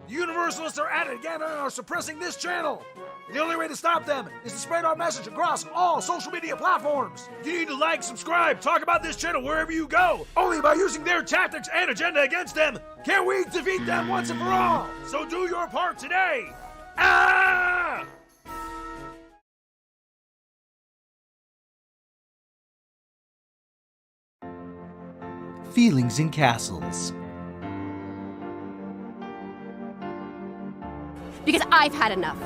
The Universalists are at it again and are suppressing this channel. The only way to stop them is to spread our message across all social media platforms. You need to like, subscribe, talk about this channel wherever you go. Only by using their tactics and agenda against them can we defeat them once and for all. So do your part today. Ah! Feelings in castles. Because I've had enough.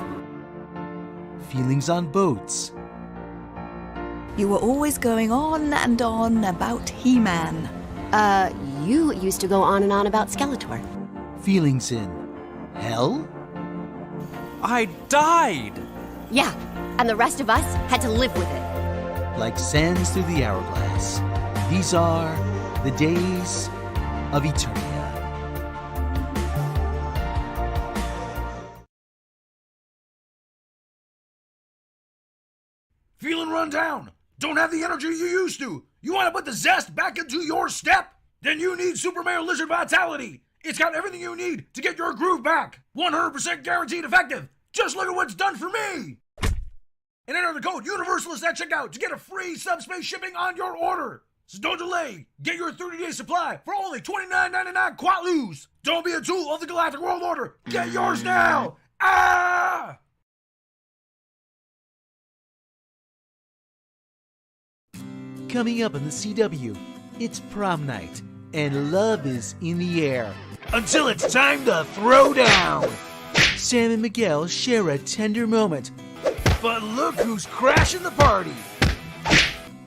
Feelings on boats. You were always going on and on about He-Man. You used to go on and on about Skeletor. Feelings in hell. I died! Yeah, and the rest of us had to live with it. Like sands through the hourglass. These are the days of Eternia. Feeling run down? Don't have the energy you used to? You want to put the zest back into your step? Then you need Super Mario Lizard Vitality. It's got everything you need to get your groove back. 100% guaranteed effective. Just look at what's done for me. And enter the code Universalist at checkout to get a free subspace shipping on your order. So don't delay. Get your 30-day supply for only $29.99 Quatlus. Don't be a tool of the Galactic World Order. Get yours now. Ah! Coming up on the CW, it's prom night, and love is in the air. Until it's time to throw down. Sam and Miguel share a tender moment. But look who's crashing the party.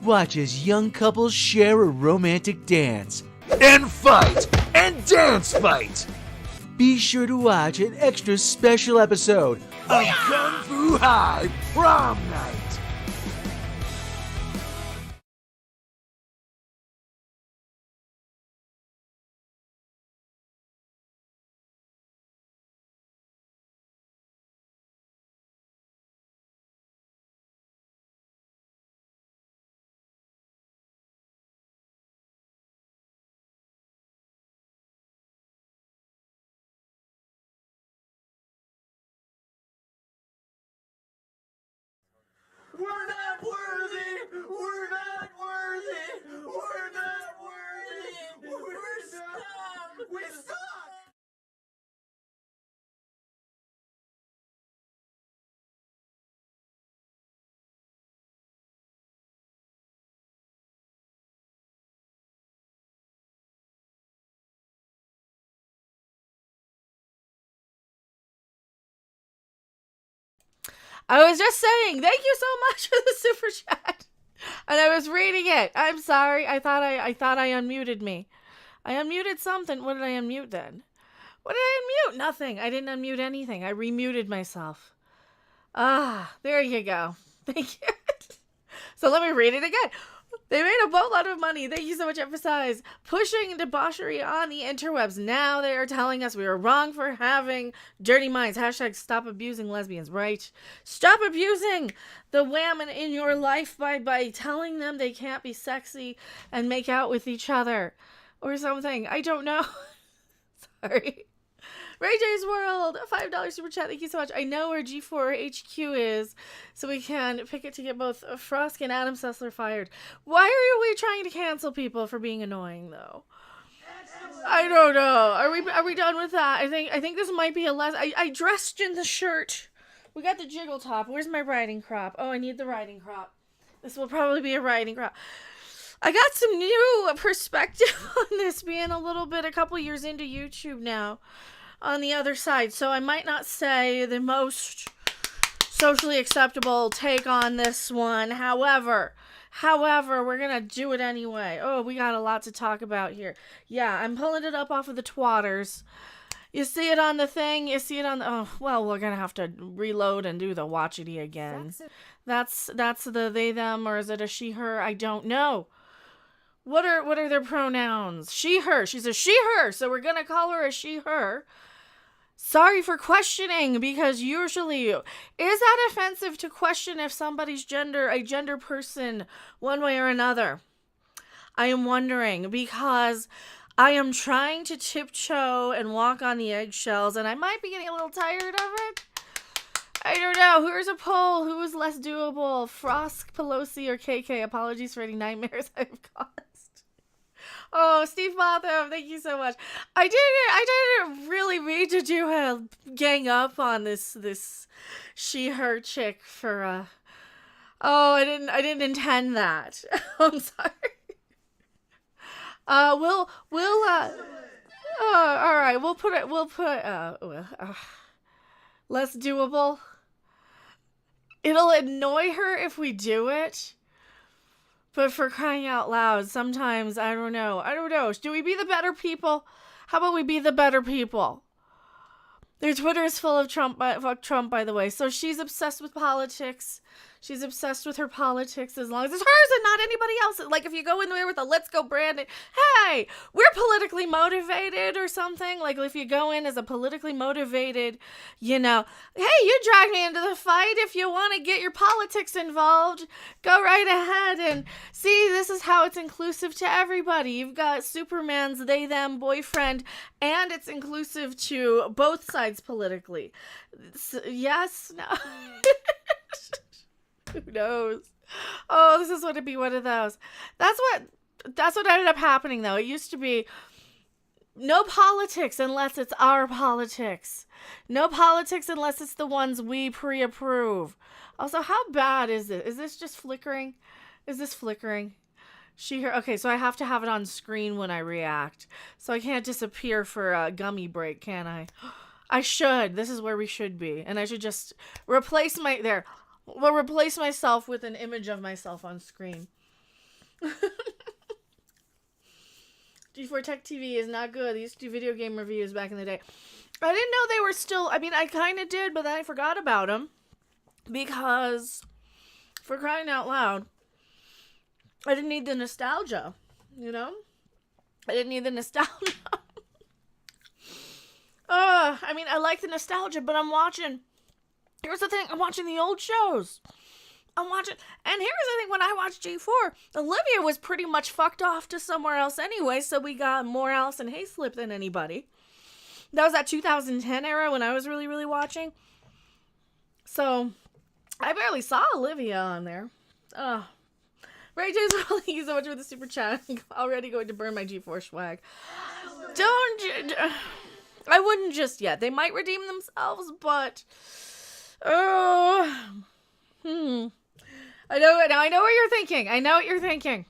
Watch as young couples share a romantic dance. And fight. And dance fight. Be sure to watch an extra special episode of Kung Fu High Prom Night. We're not worthy! We're not worthy! We're not worthy! We're stuck! We suck! I was just saying, thank you so much for the super chat. And I was reading it. I'm sorry. I thought I unmuted me. I unmuted something. What did I unmute then? What did I unmute? Nothing. I didn't unmute anything. I remuted myself. Ah, there you go. Thank you. So let me read it again. They made a boatload of money. Thank you so much, Emphasize. Pushing debauchery on the interwebs. Now they are telling us we were wrong for having dirty minds. Hashtag stop abusing lesbians, right? Stop abusing the Whamen in your life by telling them they can't be sexy and make out with each other. Or something. I don't know. Sorry. Ray J's World, $5 super chat. Thank you so much. I know where G4 HQ is, so we can pick it to get both Frosk and Adam Sessler fired. Why are we trying to cancel people for being annoying, though? I don't know. Are we done with that? I think this might be a less. I dressed in the shirt. We got the jiggle top. Where's my riding crop? Oh, I need the riding crop. This will probably be a riding crop. I got some new perspective on this, being a couple years into YouTube now. On the other side, so I might not say the most socially acceptable take on this one. However, we're gonna do it anyway. Oh, we got a lot to talk about here. Yeah, I'm pulling it up off of the twatters. You see it on the thing. You see it on the. Oh, well, we're gonna have to reload and do the watchity again. That's the they them, or is it a she her? I don't know. What are their pronouns? She her. She's a she her, so we're gonna call her a she her. Sorry for questioning, because usually, is that offensive to question if somebody's a gender person, one way or another? I am wondering, because I am trying to tiptoe and walk on the eggshells, and I might be getting a little tired of it. I don't know. Here's a poll. Who is less doable? Frost, Pelosi, or KK? Apologies for any nightmares I've caused. Oh, Steve Botham, thank you so much. I didn't really mean to do a gang up on this she-her chick for oh, I didn't intend that. I'm sorry. All right, we'll put less doable. It'll annoy her if we do it. But for crying out loud, sometimes, I don't know. Do we be the better people? How about we be the better people? Their Twitter is full of Trump, fuck Trump, by the way. So she's obsessed with politics. She's obsessed with her politics as long as it's hers and not anybody else's. Like, if you go in there with a let's go Brandon, hey, we're politically motivated or something. Like, if you go in as a politically motivated, hey, you drag me into the fight. If you want to get your politics involved, go right ahead and see, this is how it's inclusive to everybody. You've got Superman's they, them boyfriend, and it's inclusive to both sides politically. Yes? No? Who knows? Oh, this is going to be one of those. That's what ended up happening, though. It used to be no politics unless it's our politics. No politics unless it's the ones we pre-approve. Also, how bad is it? Is this just flickering? Is this flickering? Okay, so I have to have it on screen when I react. So I can't disappear for a gummy break, can I? I should. This is where we should be. And I should just replace myself with an image of myself on screen. G4 Tech TV is not good. They used to do video game reviews back in the day. I didn't know they were still... I mean, I kind of did, but then I forgot about them. Because, for crying out loud, I didn't need the nostalgia, I didn't need the nostalgia. I mean, I like the nostalgia, but here's the thing, I'm watching the old shows. And here's the thing, when I watched G4, Olivia was pretty much fucked off to somewhere else anyway, so we got more Allison Hayslip than anybody. That was that 2010 era when I was really, really watching. So, I barely saw Olivia on there. Ray James, thank you so much for the super chat. I'm already going to burn my G4 swag. I wouldn't just yet. They might redeem themselves, but... I know what you're thinking.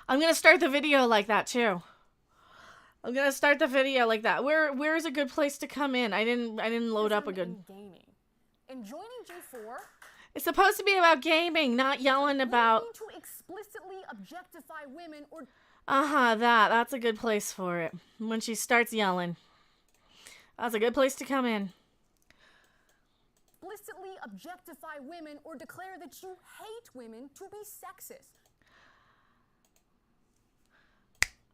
I'm gonna start the video like that too. Where's a good place to come in? I didn't load up a good. Gaming. And joining G4. It's supposed to be about gaming, not yelling about. To explicitly objectify women or. That's a good place for it. When she starts yelling, that's a good place to come in. Explicitly objectify women or declare that you hate women to be sexist.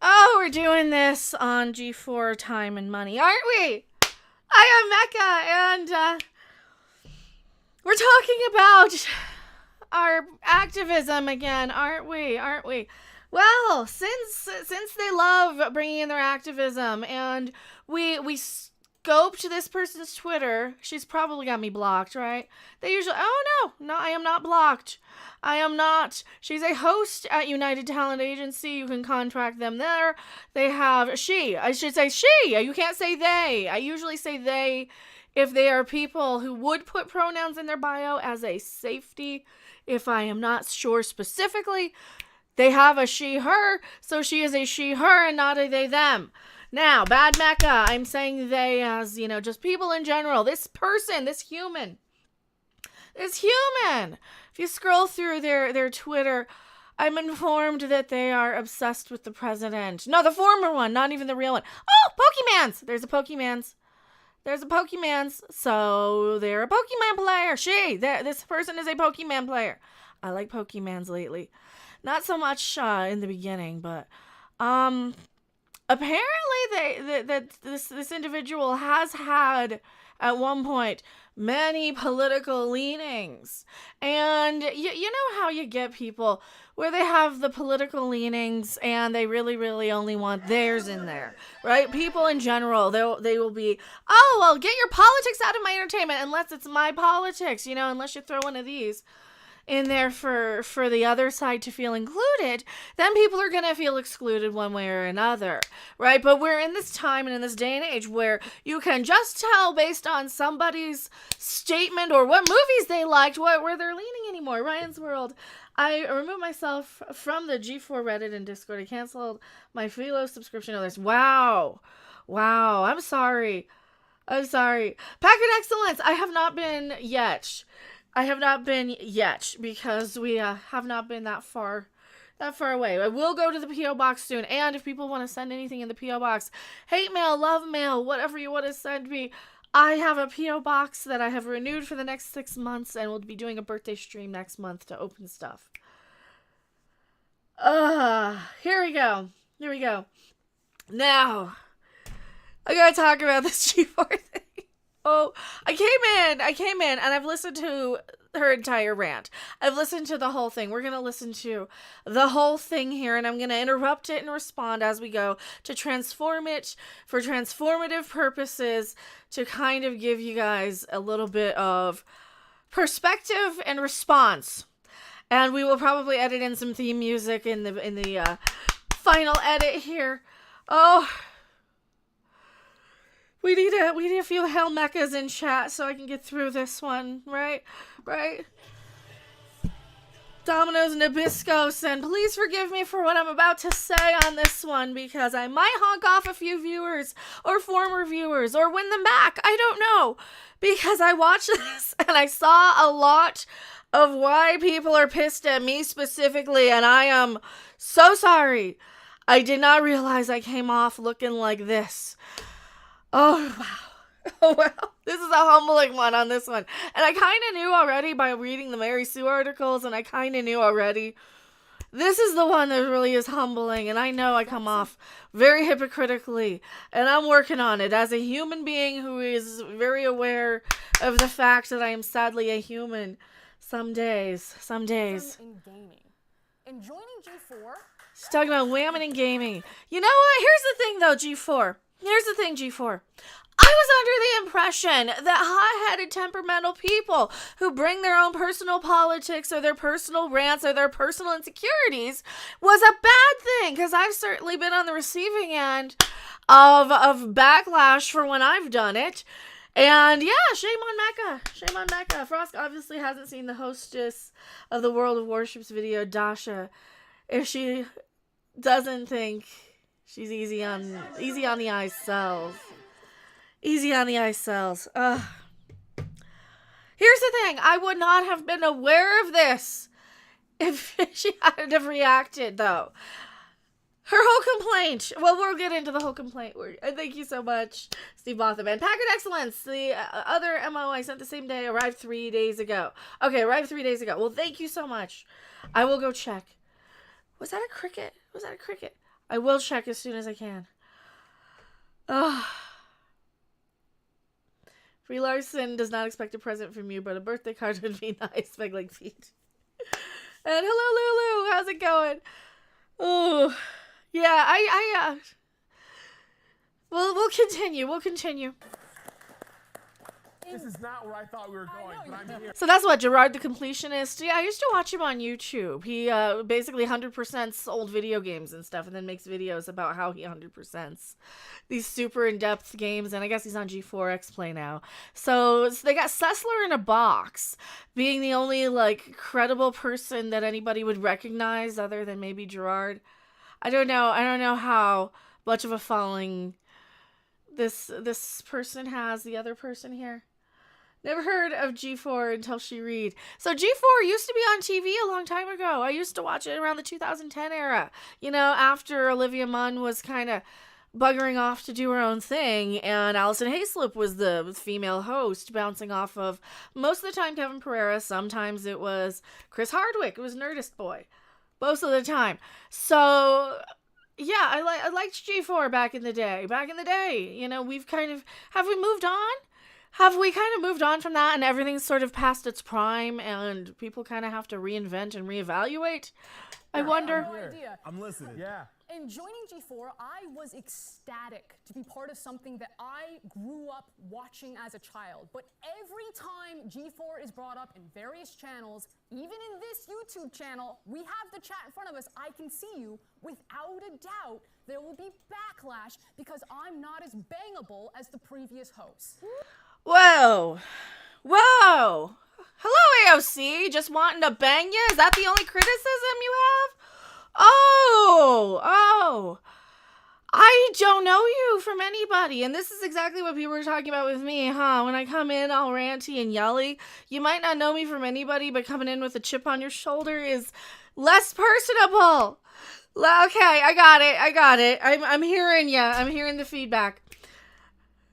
Oh, we're doing this on G4 Time and Money, aren't we? I am Mecha, and we're talking about our activism again, aren't we? Well, since they love bringing in their activism, and we scoped this person's Twitter. She's probably got me blocked, right? They usually, no, I am not blocked. I am not. She's a host at United Talent Agency. You can contract them there. They have I should say she. You can't say they. I usually say they if they are people who would put pronouns in their bio as a safety. If I am not sure specifically, they have a she, her. So she is a she, her, and not a they, them. Now, bad Mecha, I'm saying they as, just people in general. This person, this human. If you scroll through their Twitter, I'm informed that they are obsessed with the president. No, the former one, not even the real one. Oh, Pokemans! There's a Pokemans, so they're a Pokemon player. This person is a Pokemon player. I like Pokemans lately. Not so much in the beginning, but, apparently this individual has had at one point many political leanings. And you know how you get people where they have the political leanings and they really, really only want theirs in there, right? People in general, they will be, oh, well, get your politics out of my entertainment unless it's my politics, unless you throw one of these in there for the other side to feel included, then people are going to feel excluded one way or another, right? But we're in this time and in this day and age where you can just tell based on somebody's statement or what movies they liked, where they're leaning anymore. Ryan's World. I removed myself from the G4 Reddit and Discord. I canceled my Philo subscription others. Wow. I'm sorry. Packet Excellence. I have not been yet because we have not been that far away. I will go to the P.O. Box soon, and if people want to send anything in the P.O. Box, hate mail, love mail, whatever you want to send me, I have a P.O. Box that I have renewed for the next 6 months, and we'll be doing a birthday stream next month to open stuff. Here we go. Now, I gotta talk about this G4 thing. Oh, I came in, and I've listened to her entire rant. I've listened to the whole thing. We're going to listen to the whole thing here, and I'm going to interrupt it and respond as we go to transform it for transformative purposes to kind of give you guys a little bit of perspective and response. And we will probably edit in some theme music in the final edit here. Oh, we need a few hell mechas in chat so I can get through this one, right? Domino's Nabisco, and please forgive me for what I'm about to say on this one because I might honk off a few viewers or former viewers or win them back. I don't know, because I watched this and I saw a lot of why people are pissed at me specifically, and I am so sorry. I did not realize I came off looking like this. Oh, wow. Oh, well, this is a humbling one on this one. And I kind of knew already by reading the Mary Sue articles, and I kind of knew already. This is the one that really is humbling, and I know I come off very hypocritically, and I'm working on it as a human being who is very aware of the fact that I am sadly a human some days. In gaming. And joining G4. She's talking about Whamen and gaming. You know what? Here's the thing, though, G4. I was under the impression that hot-headed, temperamental people who bring their own personal politics or their personal rants or their personal insecurities was a bad thing, because I've certainly been on the receiving end of backlash for when I've done it. And yeah, shame on Mecha. Frost obviously hasn't seen the hostess of the World of Warships video, Dasha, if she doesn't think she's easy on the ice cells. Easy on the ice cells. Here's the thing. I would not have been aware of this if she hadn't have reacted, though. Her whole complaint. Well, we'll get into the whole complaint. Thank you so much, Steve Bothaman. Packet Excellence. The other MO I sent the same day arrived 3 days ago. Okay, arrived 3 days ago. Well, thank you so much. I will go check. Was that a cricket? I will check as soon as I can. Brie Larson does not expect a present from you, but a birthday card would be nice. Meg like feet. And hello, Lulu. How's it going? Oh, yeah. We'll continue. This is not where I thought we were going, but I'm here. So that's what, Gerard the Completionist? Yeah, I used to watch him on YouTube. He basically 100%s old video games and stuff, and then makes videos about how he 100%s these super in-depth games, and I guess he's on G4 X-Play now. So they got Sessler in a box, being the only, credible person that anybody would recognize other than maybe Gerard. I don't know how much of a following this person has, the other person here. Never heard of G4 until she read. So G4 used to be on TV a long time ago. I used to watch it around the 2010 era. After Olivia Munn was kind of buggering off to do her own thing, and Allison Hayslip was the female host, bouncing off of, most of the time, Kevin Pereira. Sometimes it was Chris Hardwick. It was Nerdist Boy. Most of the time. So yeah, I liked G4 back in the day. We've kind of, have we moved on? have we kind of moved on from that and everything's sort of past its prime and people kind of have to reinvent and reevaluate? I wonder. No idea. I'm listening. Yeah. In joining G4, I was ecstatic to be part of something that I grew up watching as a child. But every time G4 is brought up in various channels, even in this YouTube channel, we have the chat in front of us. I can see you. Without a doubt, there will be backlash because I'm not as bangable as the previous hosts. Whoa. Whoa. Hello, AOC. Just wanting to bang you? Is that the only criticism you have? Oh. I don't know you from anybody. And this is exactly what people were talking about with me, huh? When I come in all ranty and yelly, you might not know me from anybody, but coming in with a chip on your shoulder is less personable. Okay, I got it. I'm hearing ya. I'm hearing the feedback.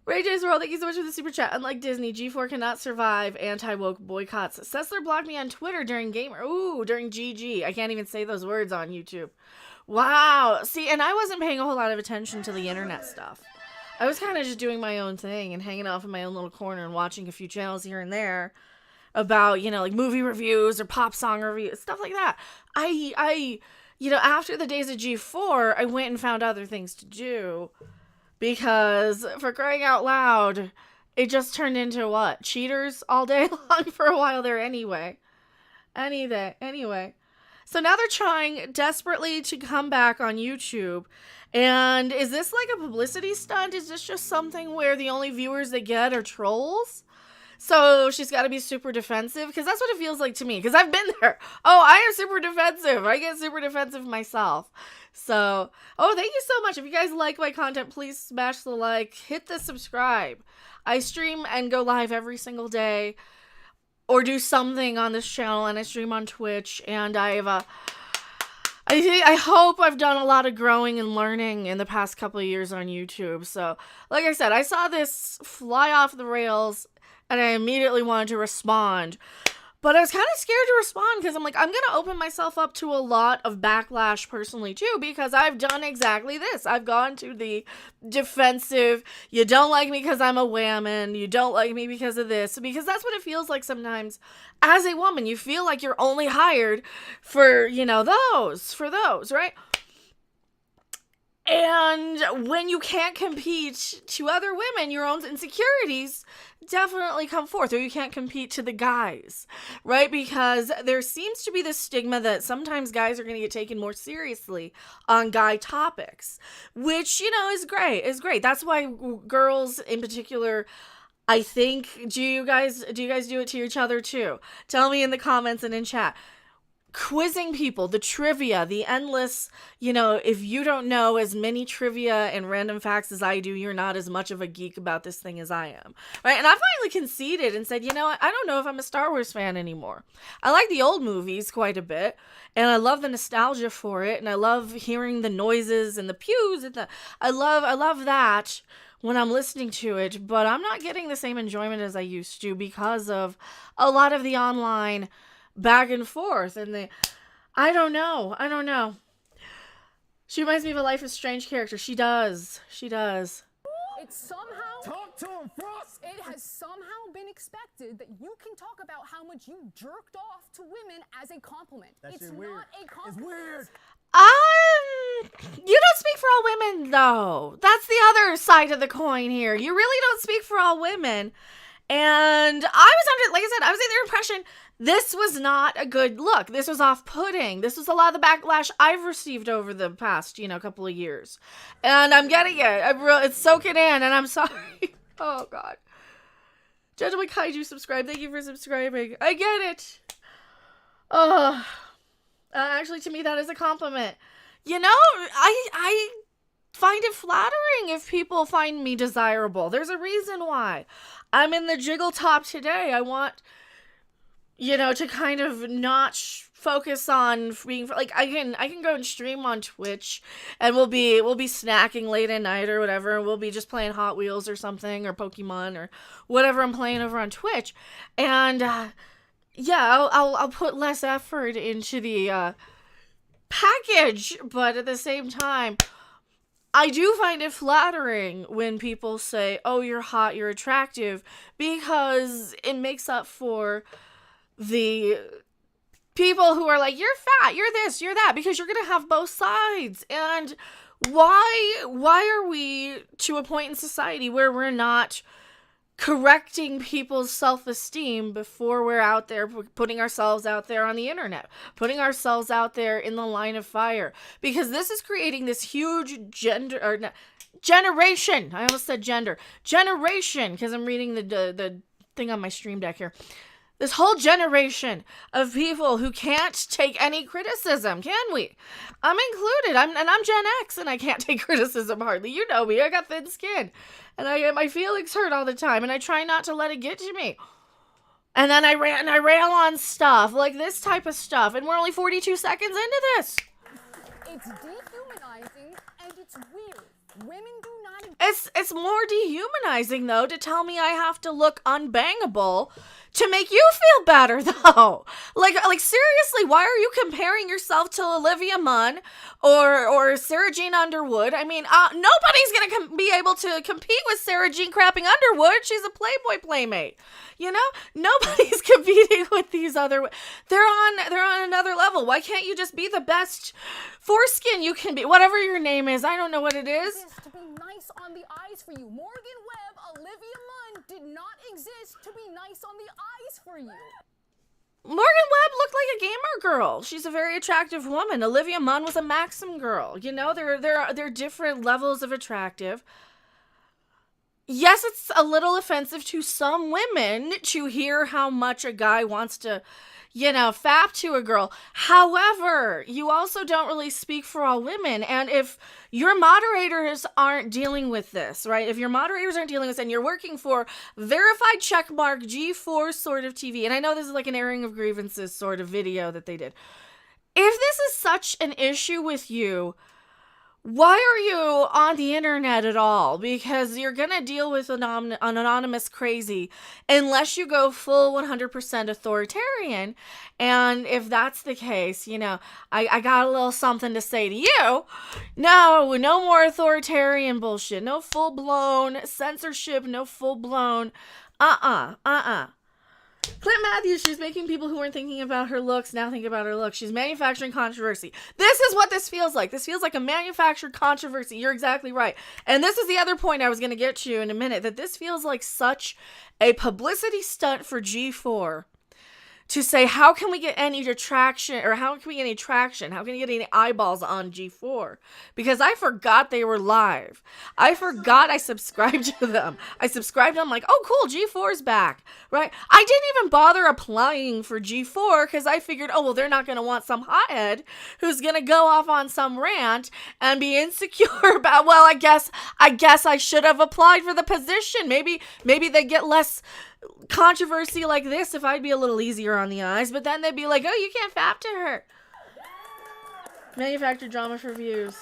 Ray J's World, thank you so much for the super chat. Unlike Disney, G4 cannot survive anti-woke boycotts. Sessler blocked me on Twitter during during GG. I can't even say those words on YouTube. Wow. See, and I wasn't paying a whole lot of attention to the internet stuff. I was kind of just doing my own thing and hanging off in my own little corner and watching a few channels here and there about, like movie reviews or pop song reviews, stuff like that. I after the days of G4, I went and found other things to do. Because, for crying out loud, it just turned into what? Cheaters all day long for a while there anyway. Anyway. So now they're trying desperately to come back on YouTube. And is this like a publicity stunt? Is this just something where the only viewers they get are trolls? So she's got to be super defensive? Because that's what it feels like to me. Because I've been there. Oh, I am super defensive. I get super defensive myself. So, thank you so much. If you guys like my content, please smash the like. Hit the subscribe. I stream and go live every single day. Or do something on this channel. And I stream on Twitch. And I hope I've done a lot of growing and learning in the past couple of years on YouTube. So, like I said, I saw this fly off the rails. And I immediately wanted to respond. But I was kind of scared to respond because I'm like, I'm going to open myself up to a lot of backlash personally too, because I've done exactly this. I've gone to the defensive, you don't like me because I'm a Whamen, you don't like me because of this, because that's what it feels like sometimes as a woman. You feel like you're only hired for, those, right? And when you can't compete to other women, your own insecurities definitely come forth, or you can't compete to the guys, right? Because there seems to be this stigma that sometimes guys are going to get taken more seriously on guy topics, which, is great. That's why girls in particular, I think, do you guys do it to each other too? Tell me in the comments and in chat. Quizzing people, the trivia, the endless, if you don't know as many trivia and random facts as I do, you're not as much of a geek about this thing as I am, right? And I finally conceded and said, I don't know if I'm a Star Wars fan anymore. I like the old movies quite a bit, and I love the nostalgia for it, and I love hearing the noises and the pews, and I love that when I'm listening to it, but I'm not getting the same enjoyment as I used to because of a lot of the online back and forth, and I don't know. She reminds me of a Life is Strange character. She does. It's somehow... Talk to him, Frost! It has somehow been expected that you can talk about how much you jerked off to women as a compliment. It's not weird. a compliment. It's weird. You don't speak for all women, though. That's the other side of the coin here. You really don't speak for all women. And I was under the impression this was not a good look. This was off-putting. This was a lot of the backlash I've received over the past, couple of years. And I'm getting it. It's soaking in, and I'm sorry. Oh, God. Gentleman Kaiju subscribe. Thank you for subscribing. I get it. Actually, to me, that is a compliment. I find it flattering if people find me desirable. There's a reason why. I'm in the jiggle top today. I want, to kind of not focus on being like I can go and stream on Twitch, and we'll be snacking late at night or whatever, and we'll be just playing Hot Wheels or something, or Pokemon or whatever I'm playing over on Twitch, and I'll put less effort into the package, but at the same time, I do find it flattering when people say, oh, you're hot, you're attractive, because it makes up for the people who are like, you're fat, you're this, you're that, because you're going to have both sides. And why are we to a point in society where we're not correcting people's self-esteem before we're out there putting ourselves out there on the internet, putting ourselves out there in the line of fire? Because this is creating this huge generation. I almost said generation, because I'm reading the thing on my stream deck here. This whole generation of people who can't take any criticism, can we? I'm included. I'm Gen X, and I can't take criticism hardly. You know me. I got thin skin, and I get my feelings hurt all the time, and I try not to let it get to me. And then I rail on stuff like this type of stuff, and we're only 42 seconds into this. It's dehumanizing and it's weird. Women do not. It's more dehumanizing though to tell me I have to look unbangable to make you feel better though. Like seriously, why are you comparing yourself to Olivia Munn or Sarah Jean Underwood? I mean, nobody's gonna be able to compete with Sarah Jean crapping Underwood. She's a Playboy playmate. You know, nobody's competing with these other. They're on another level. Why can't you just be the best foreskin you can be? Whatever your name is, I don't know what it is. To be nice on the eyes for you. Morgan Webb, Olivia Munn did not exist to be nice on the eyes for you. Morgan Webb looked like a gamer girl. She's a very attractive woman. Olivia Munn was a Maxim girl. You know, they're different levels of attractive. Yes, it's a little offensive to some women to hear how much a guy wants to, you know, fap to a girl. However, you also don't really speak for all women. And if your moderators aren't dealing with this, right? If your moderators aren't dealing with this and you're working for verified checkmark G4 sort of TV, and I know this is like an airing of grievances sort of video that they did. If this is such an issue with you, why are you on the internet at all? Because you're going to deal with an anonymous crazy unless you go full 100% authoritarian. And if that's the case, you know, I got a little something to say to you. No more authoritarian bullshit. No full-blown censorship. No full-blown Clint Matthews, she's making people who weren't thinking about her looks now think about her looks. She's manufacturing controversy. This is what this feels like. This feels like a manufactured controversy. You're exactly right. And this is the other point I was going to get to in a minute, that this feels like such a publicity stunt for G4 to say, how can we get any traction, or how can we get any traction? How can we get any eyeballs on G4? Because I forgot they were live. I forgot I subscribed to them. I subscribed to them like, oh, cool, G4's back, right? I didn't even bother applying for G4 because I figured, oh, well, they're not going to want some hothead who's going to go off on some rant and be insecure about, well, I guess I should have applied for the position. Maybe they get less controversy like this if I'd be a little easier on the eyes, but then they'd be like, oh, you can't fap to her. Manufactured drama for views.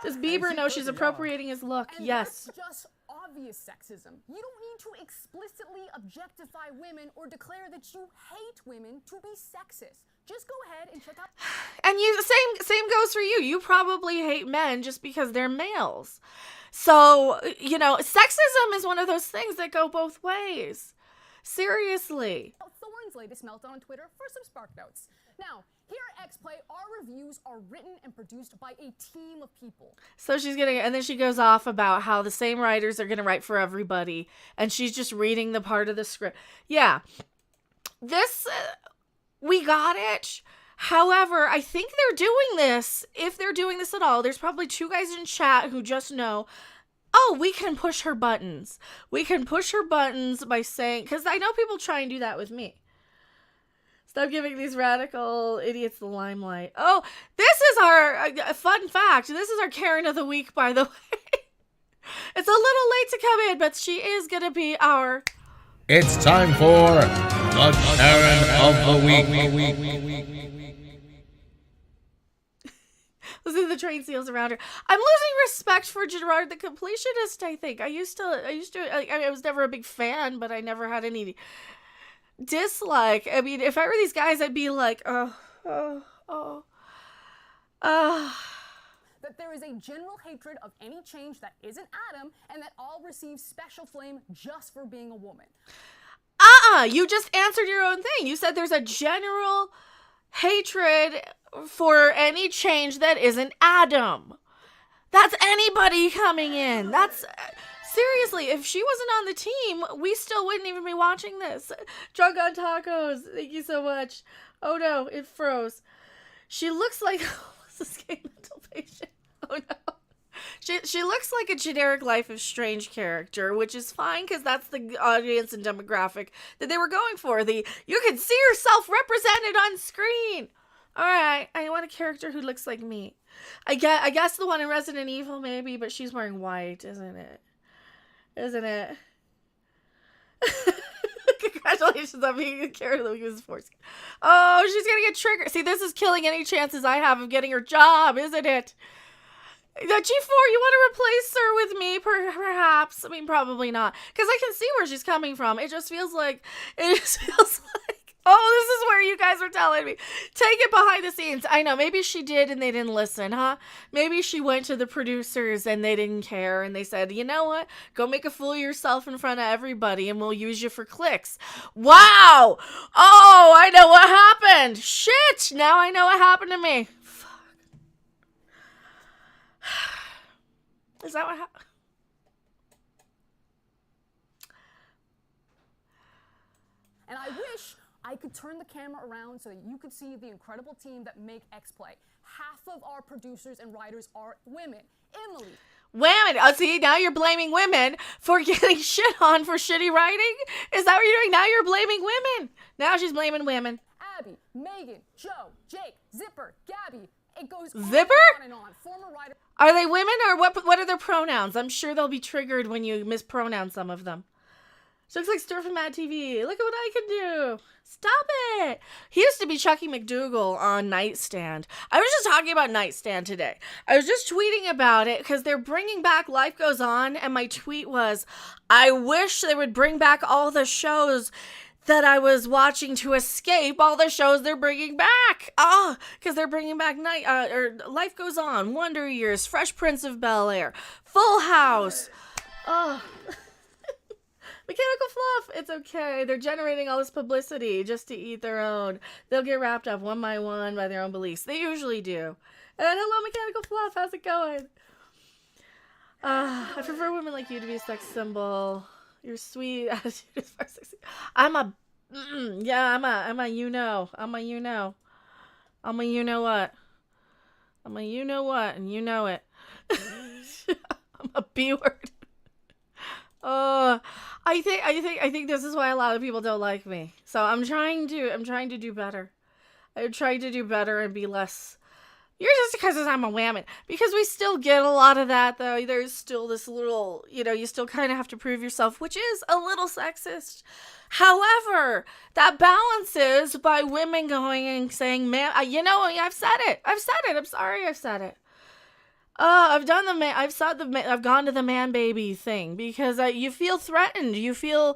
Does Bieber know she's appropriating his look? And yes. That's just obvious sexism. You don't need to explicitly objectify women or declare that you hate women to be sexist. Just go ahead and check out. And you, same goes for you. You probably hate men just because they're males. So, you know, sexism is one of those things that go both ways. Seriously. Thorne's latest meltdown on Twitter for some Spark Notes. Now, here at X-Play, our reviews are written and produced by a team of people. So and then she goes off about how the same writers are gonna write for everybody, and she's just reading the part of the script. Yeah. This, we got it. However, I think they're doing this, if they're doing this at all, there's probably two guys in chat who just know, oh, we can push her buttons. We can push her buttons by saying, because I know people try and do that with me. Stop giving these radical idiots the limelight. Oh, this is our, fun fact, this is our Karen of the week, by the way. It's a little late to come in, but she is going to be our... It's time for the Karen of the Week. Listen to the train seals around her. I'm losing respect for Gerard the Completionist, I think. I was never a big fan, but I never had any dislike. I mean, if I were these guys, I'd be like, The that there is a general hatred of any change that isn't Adam, and that all receive special flame just for being a woman. You just answered your own thing. You said there's a general hatred for any change that isn't Adam. That's anybody coming in. That's seriously, if she wasn't on the team, we still wouldn't even be watching this. Drunk on tacos. Thank you so much. Oh no, it froze. She looks like this gay mental patient. Oh no. She looks like a generic Life is Strange character, which is fine because that's the audience and demographic that they were going for. You can see yourself represented on screen. All right, I want a character who looks like me. I guess the one in Resident Evil maybe, but she's wearing white, isn't it? Isn't it? Congratulations on being a character that was forced. Oh, she's gonna get triggered. See, this is killing any chances I have of getting her job, isn't it? G4, you want to replace her with me, perhaps? I mean, probably not, because I can see where she's coming from. It just feels like, oh, this is where you guys are telling me. Take it behind the scenes. I know, maybe she did and they didn't listen, huh? Maybe she went to the producers and they didn't care and they said, you know what? Go make a fool of yourself in front of everybody and we'll use you for clicks. Wow! Oh, I know what happened. Shit! Now I know what happened to me. Is that what happened? And I wish I could turn the camera around so that you could see the incredible team that make X-Play. Half of our producers and writers are women. Emily. Women. Oh, see, now you're blaming women for getting shit on for shitty writing? Is that what you're doing? Now you're blaming women. Now she's blaming women. Abby, Megan, Joe, Jake, Zipper, Gabby. It goes Zipper? on and on. Former writer. Are they women or what are their pronouns? I'm sure they'll be triggered when you mispronounce some of them. She looks like Stir from Mad TV. Look at what I can do. Stop it. He used to be Chucky McDougal on Nightstand. I was just talking about Nightstand today. I was just tweeting about it because they're bringing back Life Goes On. And my tweet was, I wish they would bring back all the shows that I was watching to escape all the shows they're bringing back. Because they're bringing back Life Goes On, Wonder Years, Fresh Prince of Bel-Air, Full House. Mechanical Fluff, it's okay. They're generating all this publicity just to eat their own. They'll get wrapped up one by one by their own beliefs. They usually do. And hello, Mechanical Fluff. How's it going? I prefer women like you to be a sex symbol. Your sweet attitude is far sexy. I'm a you know. I'm a you know. I'm a you know what. I'm a you know what, and you know it. I'm a B word. I think this is why a lot of people don't like me. So I'm trying to do better. I'm trying to do better and be less. You're just because I'm a Whamen. Because we still get a lot of that, though. There's still this little, you still kind of have to prove yourself, which is a little sexist. However, that balances by women going and saying, man, I've said it. I'm sorry, I've said it. I've gone to the man baby thing because you feel threatened. You feel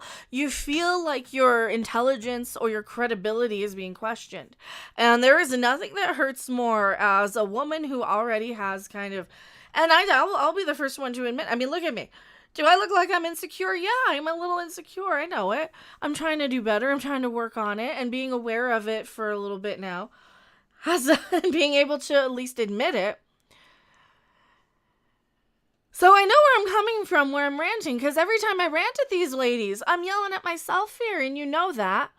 like your intelligence or your credibility is being questioned. And there is nothing that hurts more as a woman who already has kind of, and I'll be the first one to admit, I mean, look at me. Do I look like I'm insecure? Yeah, I'm a little insecure. I know it. I'm trying to do better. I'm trying to work on it and being aware of it for a little bit now. Being able to at least admit it. So I know where I'm coming from, where I'm ranting, because every time I rant at these ladies, I'm yelling at myself here, and you know that.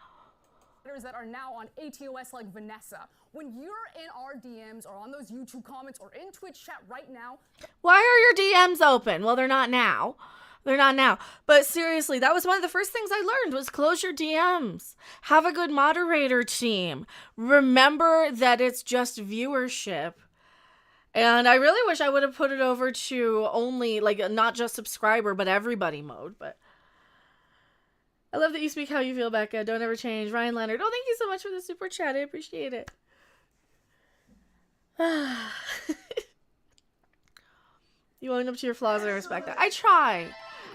That are now on ATOS like Vanessa. When you're in our DMs or on those YouTube comments or in Twitch chat right now. Why are your DMs open? Well, they're not now. They're not now. But seriously, that was one of the first things I learned was close your DMs. Have a good moderator team. Remember that it's just viewership. And I really wish I would have put it over to only, not just subscriber, but everybody mode. But I love that you speak how you feel, Becca. Don't ever change. Ryan Leonard. Oh, thank you so much for the super chat. I appreciate it. You own up to your flaws and I respect that. I try.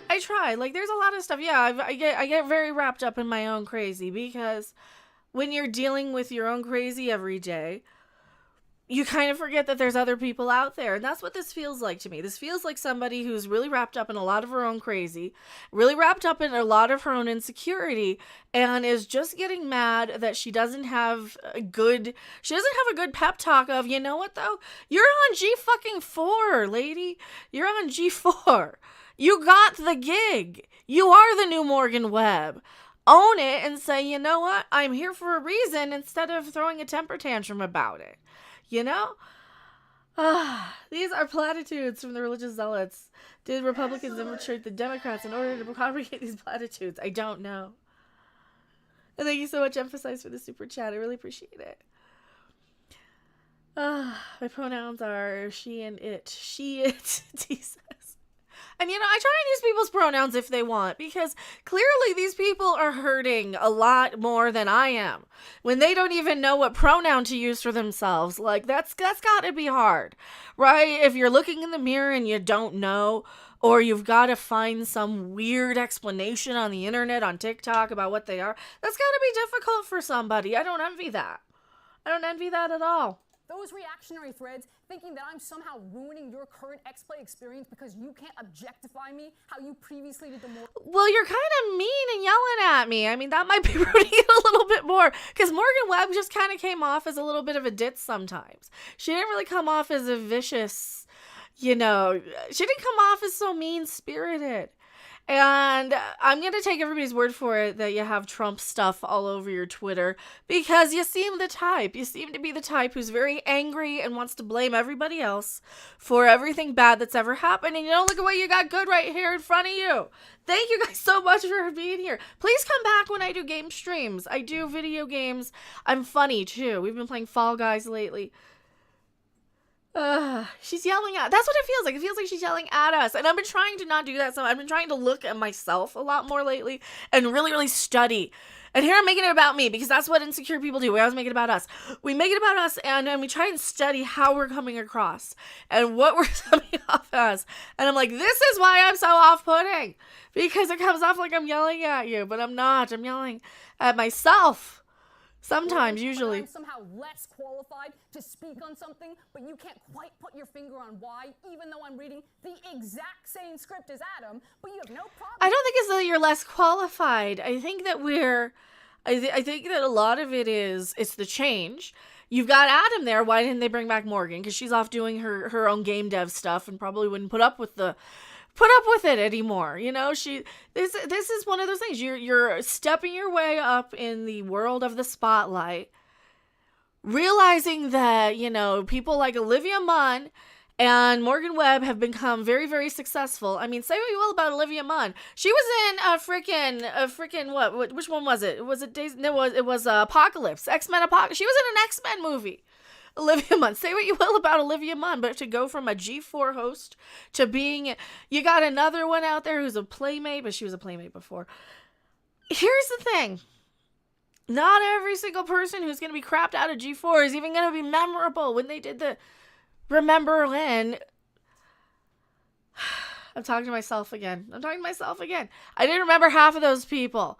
There's a lot of stuff. Yeah, I get very wrapped up in my own crazy because when you're dealing with your own crazy every day, you kind of forget that there's other people out there. And that's what this feels like to me. This feels like somebody who's really wrapped up in a lot of her own crazy, really wrapped up in a lot of her own insecurity, and is just getting mad that she doesn't have a good pep talk of, you know what though? You're on G4, lady. You're on G4. You got the gig. You are the new Morgan Webb. Own it and say, you know what? I'm here for a reason, instead of throwing a temper tantrum about it. You know? These are platitudes from the religious zealots. Did Republicans infiltrate the Democrats in order to propagate these platitudes? I don't know. And thank you so much, Emphasize, for the super chat. I really appreciate it. My pronouns are she and it. She, it, T says. And, you know, I try and use people's pronouns if they want, because clearly these people are hurting a lot more than I am when they don't even know what pronoun to use for themselves. Like, that's got to be hard, right? If you're looking in the mirror and you don't know, or you've got to find some weird explanation on the internet, on TikTok, about what they are, that's got to be difficult for somebody. I don't envy that. I don't envy that at all. Those reactionary threads thinking that I'm somehow ruining your current X-Play experience because you can't objectify me how you previously did the more. Well, you're kind of mean and yelling at me. I mean, that might be rooting it a little bit more, because Morgan Webb just kind of came off as a little bit of a ditz sometimes. She didn't really come off as a vicious, you know, she didn't come off as so mean-spirited. And I'm going to take everybody's word for it that you have Trump stuff all over your Twitter, because you seem the type. You seem to be the type who's very angry and wants to blame everybody else for everything bad that's ever happened. And you know, look at what you got good right here in front of you. Thank you guys so much for being here. Please come back when I do game streams. I do video games. I'm funny too. We've been playing Fall Guys lately. She's yelling at, that's what it feels like. It feels like she's yelling at us. And I've been trying to not do that. So I've been trying to look at myself a lot more lately and really, really study. And here I'm making it about me, because that's what insecure people do. We always make it about us. We make it about us, and we try and study how we're coming across and what we're coming off as. And I'm like, this is why I'm so off-putting, because it comes off like I'm yelling at you, but I'm not. I'm yelling at myself. Sometimes, usually. I'm somehow less qualified to speak on something, but you can't quite put your finger on why, even though I'm reading the exact same script as Adam, but you have no problem. I don't think it's that you're less qualified. I think that I think that a lot of it is, it's the change. You've got Adam there. Why didn't they bring back Morgan? Because she's off doing her own game dev stuff and probably wouldn't put up with it anymore. You know, this is one of those things. You're stepping your way up in the world of the spotlight, realizing that, you know, people like Olivia Munn and Morgan Webb have become very, very successful. I mean, say what you will about Olivia Munn. She was in a freaking what? Which one was it? Was it Days? No, it was Apocalypse. X-Men Apocalypse. She was in an X-Men movie. Olivia Munn. Say what you will about Olivia Munn, but to go from a G4 host to being, you got another one out there who's a playmate, but she was a playmate before. Here's the thing. Not every single person who's going to be crapped out of G4 is even going to be memorable. When they did the Remember When, I'm talking to myself again. I didn't remember half of those people.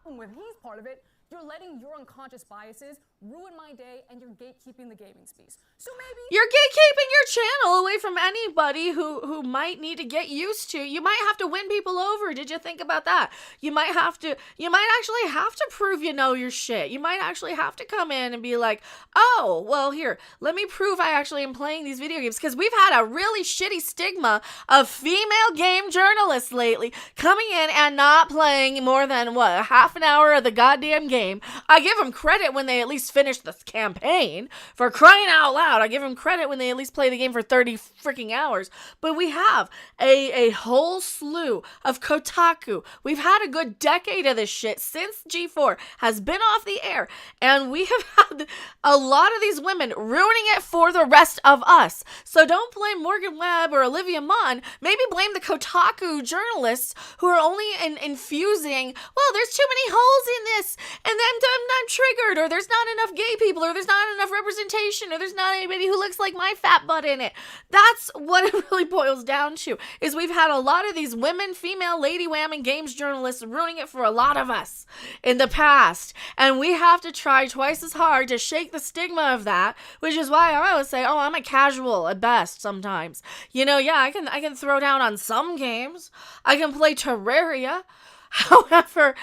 When he's part of it, you're letting your unconscious biases ruin my day, and you're gatekeeping the gaming space. So maybe you're gatekeeping your channel away from anybody who might need to get used to. You might have to win people over. Did you think about that? You might actually have to prove you know your shit. You might actually have to come in and be like, oh, well, here, let me prove I actually am playing these video games, because we've had a really shitty stigma of female game journalists lately coming in and not playing more than, a half an hour of the goddamn game. I give them credit when they at least finish the campaign, for crying out loud. I give them credit when they at least play the game for 30 freaking hours. But we have a whole slew of Kotaku. We've had a good decade of this shit since G4 has been off the air, and we have had a lot of these women ruining it for the rest of us. So don't blame Morgan Webb or Olivia Munn. Maybe blame the Kotaku journalists who are only infusing, well, there's too many holes in this, and then I'm triggered, or there's not enough gay people, or there's not enough representation, or there's not anybody who looks like my fat butt in it. That's what it really boils down to, is we've had a lot of these women, female, lady whamming games journalists ruining it for a lot of us in the past. And we have to try twice as hard to shake the stigma of that, which is why I always say, oh, I'm a casual at best sometimes. You know, yeah, I can throw down on some games. I can play Terraria. However,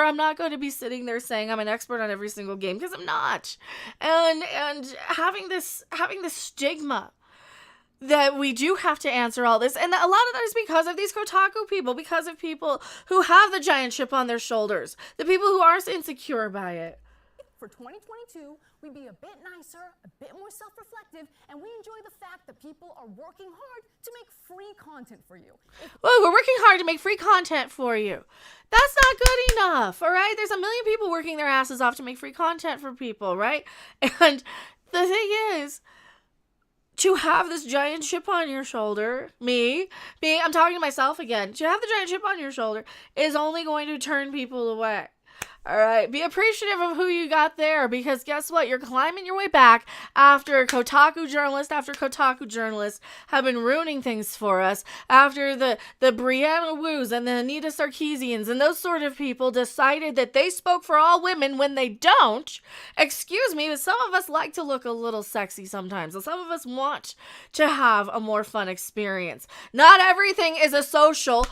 I'm not going to be sitting there saying I'm an expert on every single game, because I'm not. And having this stigma that we do have to answer all this, and a lot of that is because of these Kotaku people, because of people who have the giant chip on their shoulders, the people who are insecure by it. For 2022, we'd be a bit nicer, a bit more self-reflective, and we enjoy the fact that people are working hard to make free content for you. Well, we're working hard to make free content for you. That's not good enough, all right? There's a million people working their asses off to make free content for people, right? And the thing is, to have this giant chip on your shoulder, me, I'm talking to myself again, to have the giant chip on your shoulder is only going to turn people away. All right, be appreciative of who you got there, because guess what? You're climbing your way back after Kotaku journalist after Kotaku journalist have been ruining things for us, after the Brianna Woos and the Anita Sarkeesians and those sort of people decided that they spoke for all women when they don't. Excuse me, but some of us like to look a little sexy sometimes, and some of us want to have a more fun experience. Not everything is a social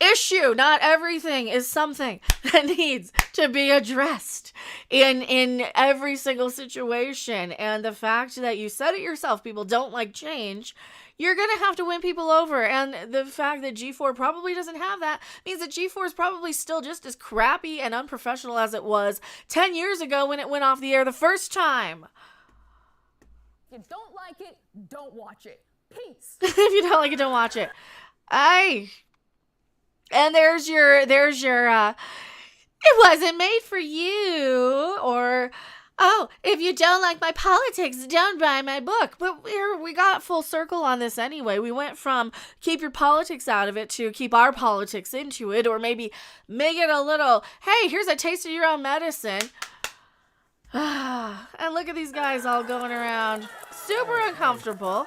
issue. Not everything is something that needs to be addressed in every single situation. And the fact that you said it yourself, people don't like change, you're going to have to win people over. And the fact that G4 probably doesn't have that means that G4 is probably still just as crappy and unprofessional as it was 10 years ago when it went off the air the first time. If you don't like it, don't watch it. Peace. If you don't like it, don't watch it. And there's your, it wasn't made for you, or, oh, if you don't like my politics, don't buy my book. But we got full circle on this anyway. We went from keep your politics out of it to keep our politics into it, or maybe make it a little, hey, here's a taste of your own medicine. And look at these guys all going around. Super uncomfortable.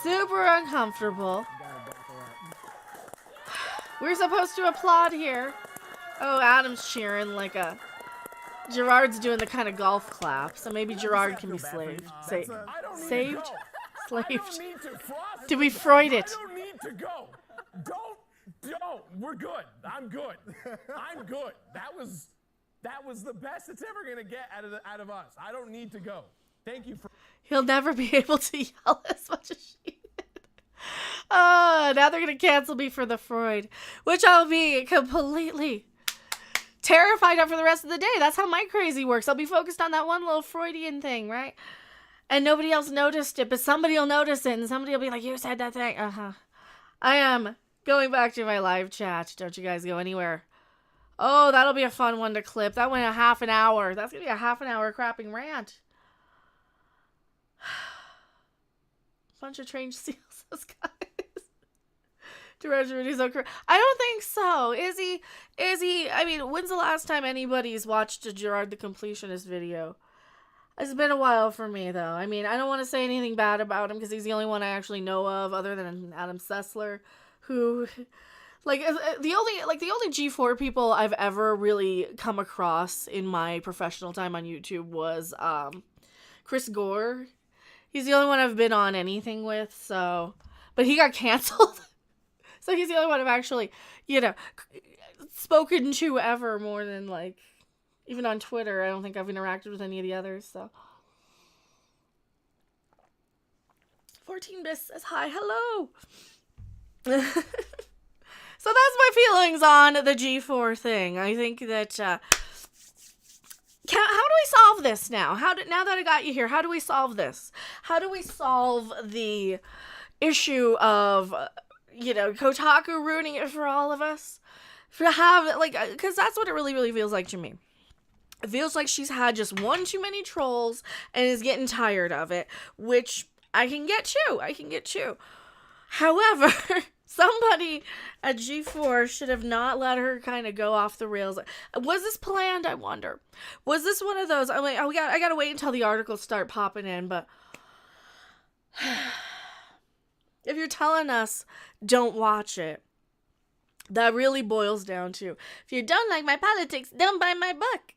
Super uncomfortable. We're supposed to applaud here. Oh, Adam's cheering like a... Gerard's doing the kind of golf clap, so maybe Gerard can be slaved. Saved? Slaved? Do we Freud it? I don't need to go. Don't. We're good. I'm good. That was the best it's ever gonna get out of us. I don't need to go. Thank you for... He'll never be able to yell as much as she did. Now they're going to cancel me for the Freud, which I'll be completely terrified of for the rest of the day. That's how my crazy works. I'll be focused on that one little Freudian thing, right? And nobody else noticed it, but somebody will notice it, and somebody will be like, you said that thing. I am going back to my live chat. Don't you guys go anywhere. Oh, that'll be a fun one to clip. That went a half an hour. That's going to be a half an hour crapping rant. Bunch of trained seals, those guys. Rudy's so crazy. I don't think so. Is he? I mean, when's the last time anybody's watched a Gerard the Completionist video? It's been a while for me, though. I mean, I don't want to say anything bad about him because he's the only one I actually know of, other than Adam Sessler, who, the only G4 people I've ever really come across in my professional time on YouTube was Chris Gore. He's the only one I've been on anything with, so, but he got canceled. So he's the only one I've actually, spoken to ever, more than, even on Twitter. I don't think I've interacted with any of the others, so. 14 Bis says hi, hello. So that's my feelings on the G4 thing. I think that, how do we solve this now? Now that I got you here, how do we solve this? How do we solve the issue of... Kotaku ruining it for all of us. Because that's what it really, really feels like to me. It feels like she's had just one too many trolls and is getting tired of it, which I can get to. However, Somebody at G4 should have not let her kind of go off the rails. Was this planned, I wonder? Was this one of those? I'm like, oh, I gotta wait until the articles start popping in, but if you're telling us don't watch it, that really boils down to, if you don't like my politics, don't buy my book.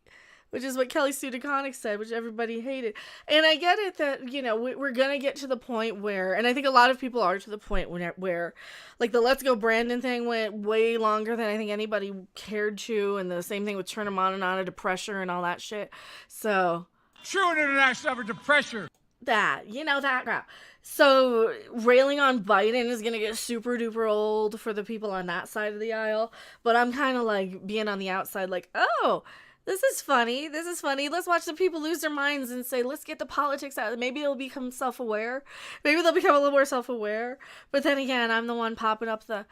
Which is what Kelly Sue DeConnick said, which everybody hated. And I get it that, you know, we're going to get to the point where, and I think a lot of people are to the point where like, the Let's Go Brandon thing went way longer than I think anybody cared to, and the same thing with Turn 'em on and on to pressure and all that shit. So. True international effort to pressure. That, you know, that crap. So, railing on Biden is going to get super duper old for the people on that side of the aisle. But I'm kind of like being on the outside like, oh, this is funny. This is funny. Let's watch the people lose their minds and say, let's get the politics out. Maybe they'll become self-aware. Maybe they'll become a little more self-aware. But then again, I'm the one popping up the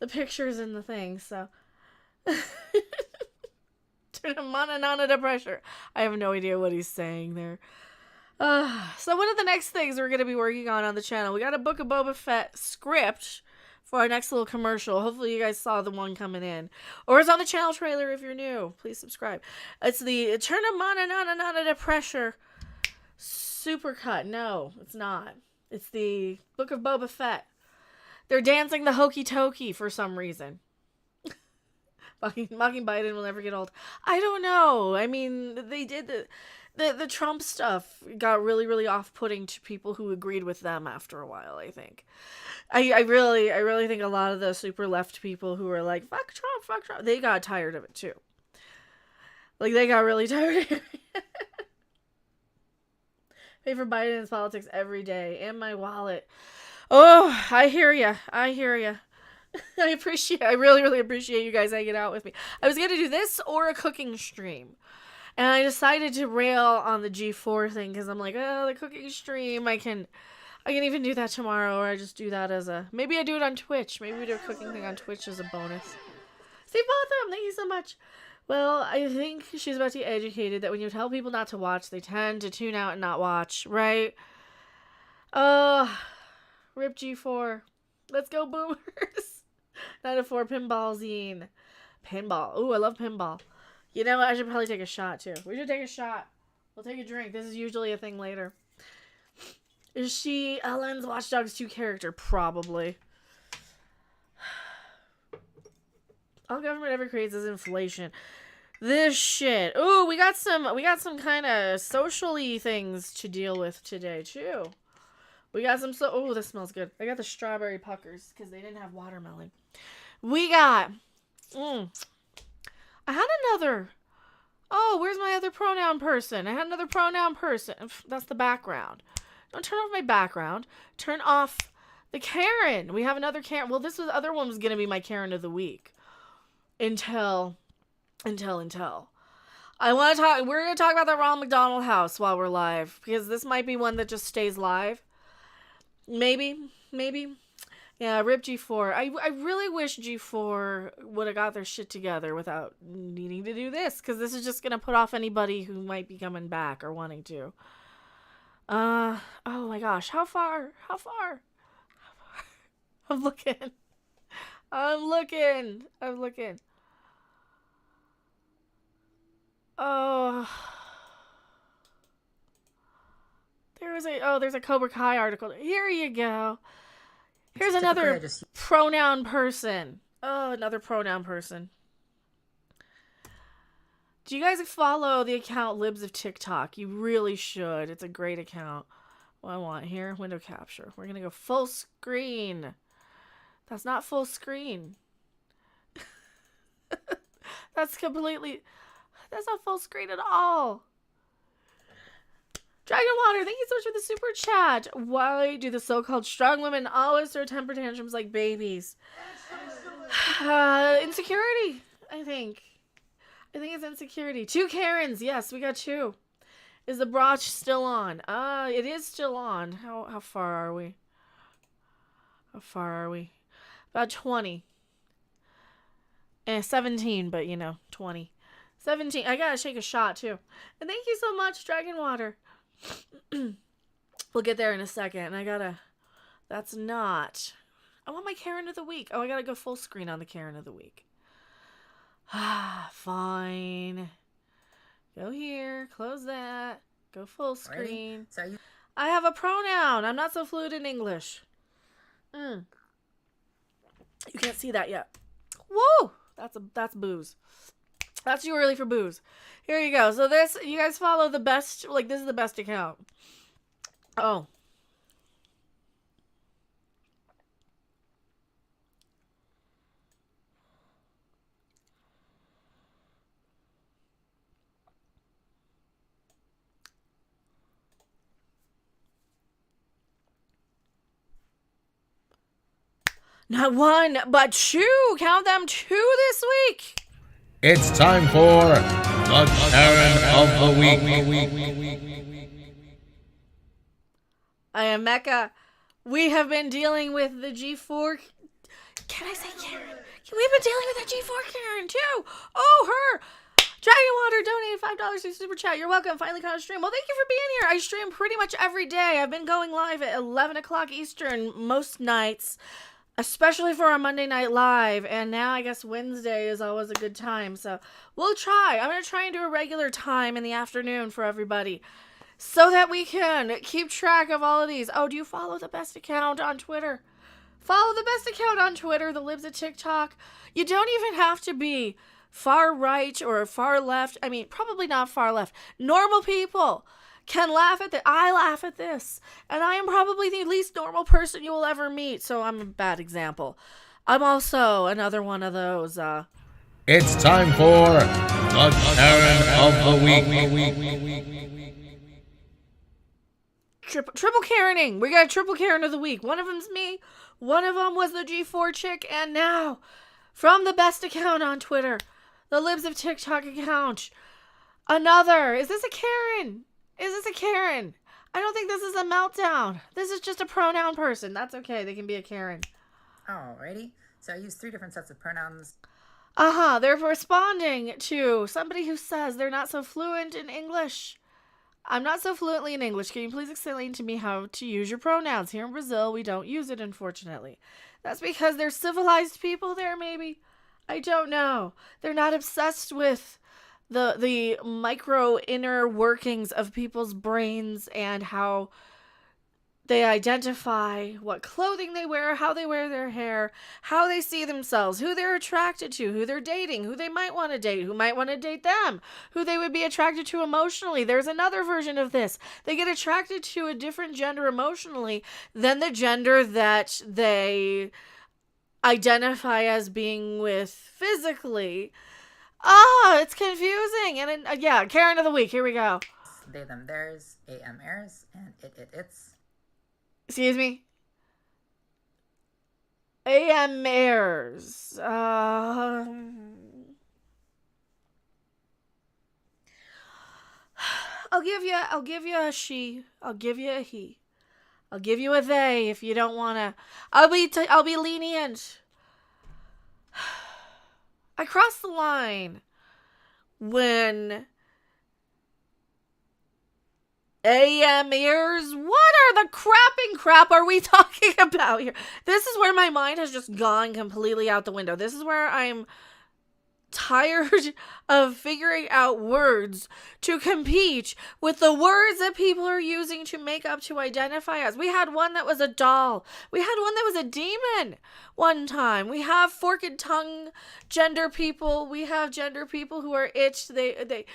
pictures and the things, so. Turn him on and on under pressure. I have no idea what he's saying there. So one of the next things we're going to be working on the channel, we got a Book of Boba Fett script for our next little commercial. Hopefully you guys saw the one coming in. Or it's on the channel trailer if you're new. Please subscribe. It's the Turn 'em on and under pressure supercut. No, it's not. It's the Book of Boba Fett. They're dancing the hokey tokey for some reason. Mocking Biden will never get old. I don't know. I mean, they did the Trump stuff got really, really off-putting to people who agreed with them after a while, I think. I really think a lot of the super left people who were like, fuck Trump, they got tired of it too. Like, they got really tired of it. Pay for Biden's politics every day. In my wallet. Oh, I hear ya. I really, really appreciate you guys hanging out with me. I was going to do this or a cooking stream. And I decided to rail on the G4 thing because I'm like, oh, the cooking stream, I can even do that tomorrow, or I just do that as a, maybe I do it on Twitch. Maybe we do a cooking thing on Twitch as a bonus. Steve Botham, thank you so much. Well, I think she's about to get educated that when you tell people not to watch, they tend to tune out and not watch, right? Rip G4. Let's go, boomers. 9 to 4 pinball zine. Pinball. Ooh, I love pinball. You know what? I should probably take a shot, too. We should take a shot. We'll take a drink. This is usually a thing later. Is she Ellen's Watch Dogs 2 character? Probably. All government ever creates is inflation. This shit. Ooh, we got some kind of socially things to deal with today, too. We got some oh, this smells good. I got the strawberry puckers because they didn't have watermelon. We got I had another. Oh, where's my other pronoun person? I had another pronoun person. That's the background. Don't turn off my background. Turn off the Karen. We have another Karen. Well, this other one was going to be my Karen of the week. Until. I want to talk. We're going to talk about the Ronald McDonald House while we're live. Because this might be one that just stays live. Maybe. Yeah, rip G4. I really wish G4 would have got their shit together without needing to do this, because this is just going to put off anybody who might be coming back or wanting to. Oh my gosh, how far? I'm looking. Oh. There's a Cobra Kai article. Here you go. Here's another pronoun person. Oh, another pronoun person. Do you guys follow the account Libs of TikTok? You really should. It's a great account. What I want here, window capture. We're going to go full screen. That's not full screen. That's not full screen at all. Dragon Water, thank you so much for the super chat. Why do the so-called strong women always throw temper tantrums like babies? Insecurity, I think. I think it's insecurity. 2 Karens, yes, we got 2. Is the broch still on? It is still on. How far are we? About 20. 17, but 20. 17. I gotta shake a shot too. And thank you so much, Dragon Water. We'll get there in a second. And that's not. I want my Karen of the week. Oh, I gotta go full screen on the Karen of the week. Fine. Go here. Close that. Go full screen. So I have a pronoun. I'm not so fluent in English. You can't see that yet. Whoa! That's booze. That's too early for booze. Here you go. So this, you guys follow the best, like this is the best account. Oh. Not one, but two. Count them, two this week. It's time for the Karen of the Week. I am Mecha. We have been dealing with the G4. Can I say Karen? We've been dealing with the G4 Karen too. Oh, her. Dragon Water donated $5 to Super Chat. You're welcome. Finally caught a stream. Well, thank you for being here. I stream pretty much every day. I've been going live at 11 o'clock Eastern most nights, especially for our Monday Night Live. And now I guess Wednesday is always a good time. So we'll try. I'm going to try and do a regular time in the afternoon for everybody so that we can keep track of all of these. Oh, do you follow the best account on Twitter? Follow the best account on Twitter, the libs at TikTok. You don't even have to be far right or far left. I mean, probably not far left. Normal people can laugh at this. I laugh at this. And I am probably the least normal person you will ever meet, so I'm a bad example. I'm also another one of those. It's time for the Karen of the Week. Triple Karening. We got a triple Karen of the week. One of them's me. One of them was the G4 chick. And now, from the best account on Twitter, the Libs of TikTok account, another. Is this a Karen? Is this a Karen? I don't think this is a meltdown. This is just a pronoun person. That's okay. They can be a Karen. Alrighty. So I use 3 different sets of pronouns. They're responding to somebody who says they're not so fluent in English. I'm not so fluently in English. Can you please explain to me how to use your pronouns? Here in Brazil, we don't use it, unfortunately. That's because they're civilized people there, maybe? I don't know. They're not obsessed with the micro inner workings of people's brains and how they identify what clothing they wear, how they wear their hair, how they see themselves, who they're attracted to, who they're dating, who they might want to date, who might want to date them, who they would be attracted to emotionally. There's another version of this. They get attracted to a different gender emotionally than the gender that they identify as being with physically. It's confusing. And yeah, Karen of the week. Here we go. They, them, theirs, am, airs, and it's. Excuse me? AM airs. I'll give you a she. I'll give you a he. I'll give you a they if you don't wanna. I'll be lenient. I crossed the line when AM ears. What are the crapping crap are we talking about here? This is where my mind has just gone completely out the window. This is where I'm tired of figuring out words to compete with the words that people are using to make up to identify us. We had one that was a doll. We had one that was a demon one time. We have forked tongue gender people. We have gender people who are itched. They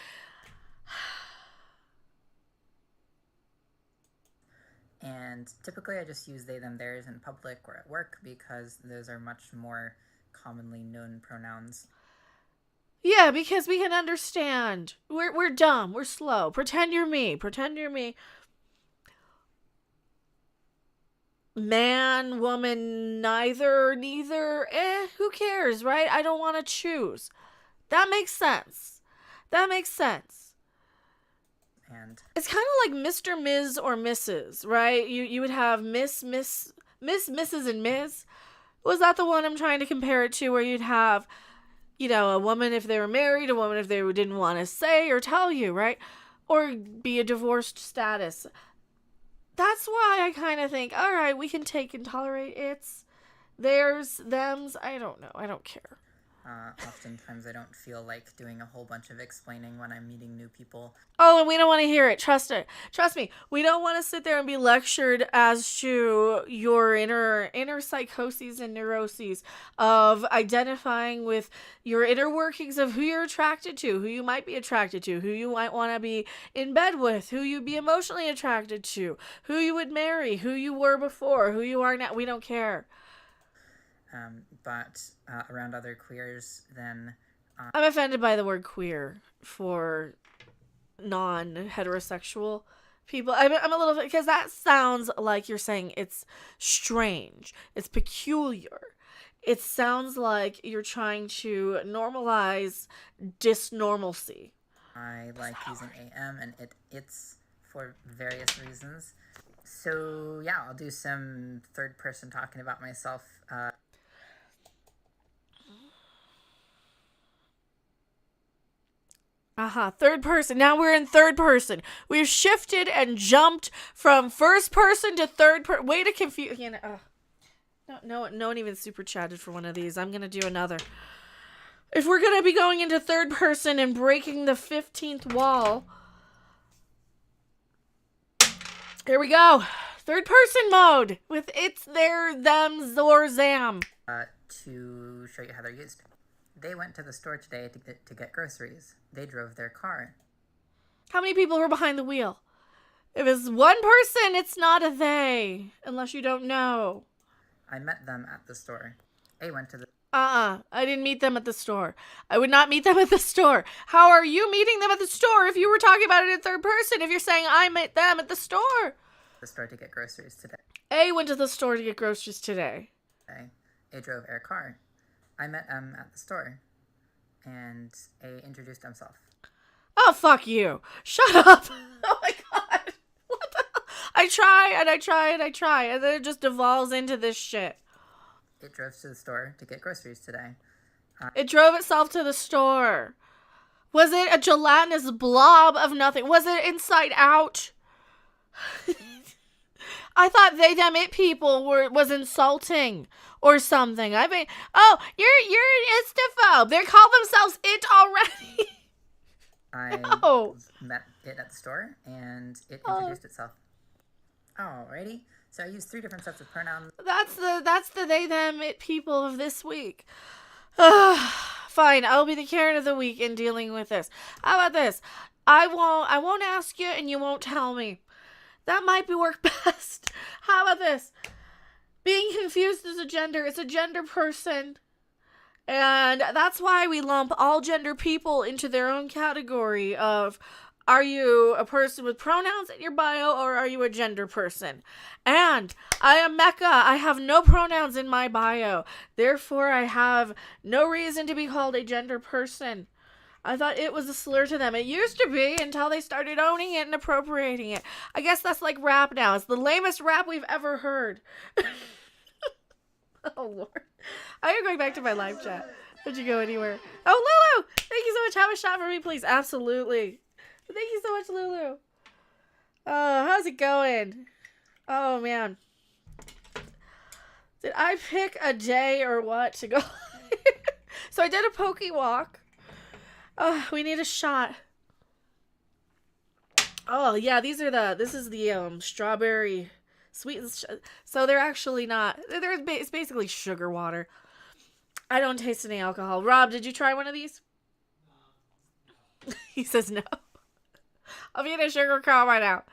And typically I just use they, them, theirs in public or at work because those are much more commonly known pronouns. Yeah, because we can understand. We're dumb. We're slow. Pretend you're me. Pretend you're me. Man, woman, neither. Who cares, right? I don't want to choose. That makes sense. And it's kind of like Mr., Ms., or Mrs., right? You would have Miss, Mrs., and Ms. Was that the one I'm trying to compare it to, where you'd have, you know, a woman if they were married, a woman if they didn't want to say or tell you, right? Or be a divorced status. That's why I kind of think, all right, we can take and tolerate it's. theirs, thems. I don't know. I don't care. Oftentimes I don't feel like doing a whole bunch of explaining when I'm meeting new people. Oh, and we don't want to hear it. Trust it. Trust me. We don't want to sit there and be lectured as to your inner psychoses and neuroses of identifying with your inner workings of who you're attracted to, who you might be attracted to, who you might want to be in bed with, who you'd be emotionally attracted to, who you would marry, who you were before, who you are now. We don't care. But around other queers, then... I'm offended by the word queer for non-heterosexual people. I'm a little... Because that sounds like you're saying it's strange. It's peculiar. It sounds like you're trying to normalize dysnormalcy. I like using AM and it's for various reasons. So, yeah, I'll do some third person talking about myself. Third person. Now we're in third person. We've shifted and jumped from first person to third person. Way to confuse. You know, no one even super chatted for one of these. I'm gonna do another. If we're gonna be going into third person and breaking the 15th wall, here we go. Third person mode with it's, their, them, zor, zam. To show you how they're used. They went to the store today to get groceries. They drove their car. How many people were behind the wheel? If it's one person, it's not a they, unless you don't know. I met them at the store. A went to the... I didn't meet them at the store. I would not meet them at the store. How are you meeting them at the store if you were talking about it in third person, if you're saying I met them at the store? The store to get groceries today. A went to the store to get groceries today. A drove their car. I met M at the store, and A introduced himself. Oh, fuck you. Shut up. Oh my god. What the hell? I try, and then it just devolves into this shit. It drove to the store to get groceries today. It drove itself to the store. Was it a gelatinous blob of nothing? Was it Inside Out? I thought they, them, it people was insulting or something. I mean, oh, you're an Instaphobe. They call themselves it already. I met it at the store, and it introduced itself. Alrighty. So I used 3 different sets of pronouns. That's the they, them, it people of this week. Fine, I'll be the Karen of the week in dealing with this. How about this? I won't ask you, and you won't tell me. That might be work best. How about this? Being confused is a gender. It's a gender person. And that's why we lump all gender people into their own category of, are you a person with pronouns in your bio or are you a gender person? And I am Mecha. I have no pronouns in my bio. Therefore, I have no reason to be called a gender person. I thought it was a slur to them. It used to be until they started owning it and appropriating it. I guess that's like rap now. It's the lamest rap we've ever heard. Oh, Lord. I am going back to my live chat. Did you go anywhere? Oh, Lulu! Thank you so much. Have a shot for me, please. Absolutely. Thank you so much, Lulu. How's it going? Oh, man. Did I pick a day or what to go? So I did a poke walk. Oh, we need a shot. Oh, yeah, this is the strawberry sweet. So they're actually not, it's basically sugar water. I don't taste any alcohol. Rob, did you try one of these? He says no. I'll be in a sugar coma right now.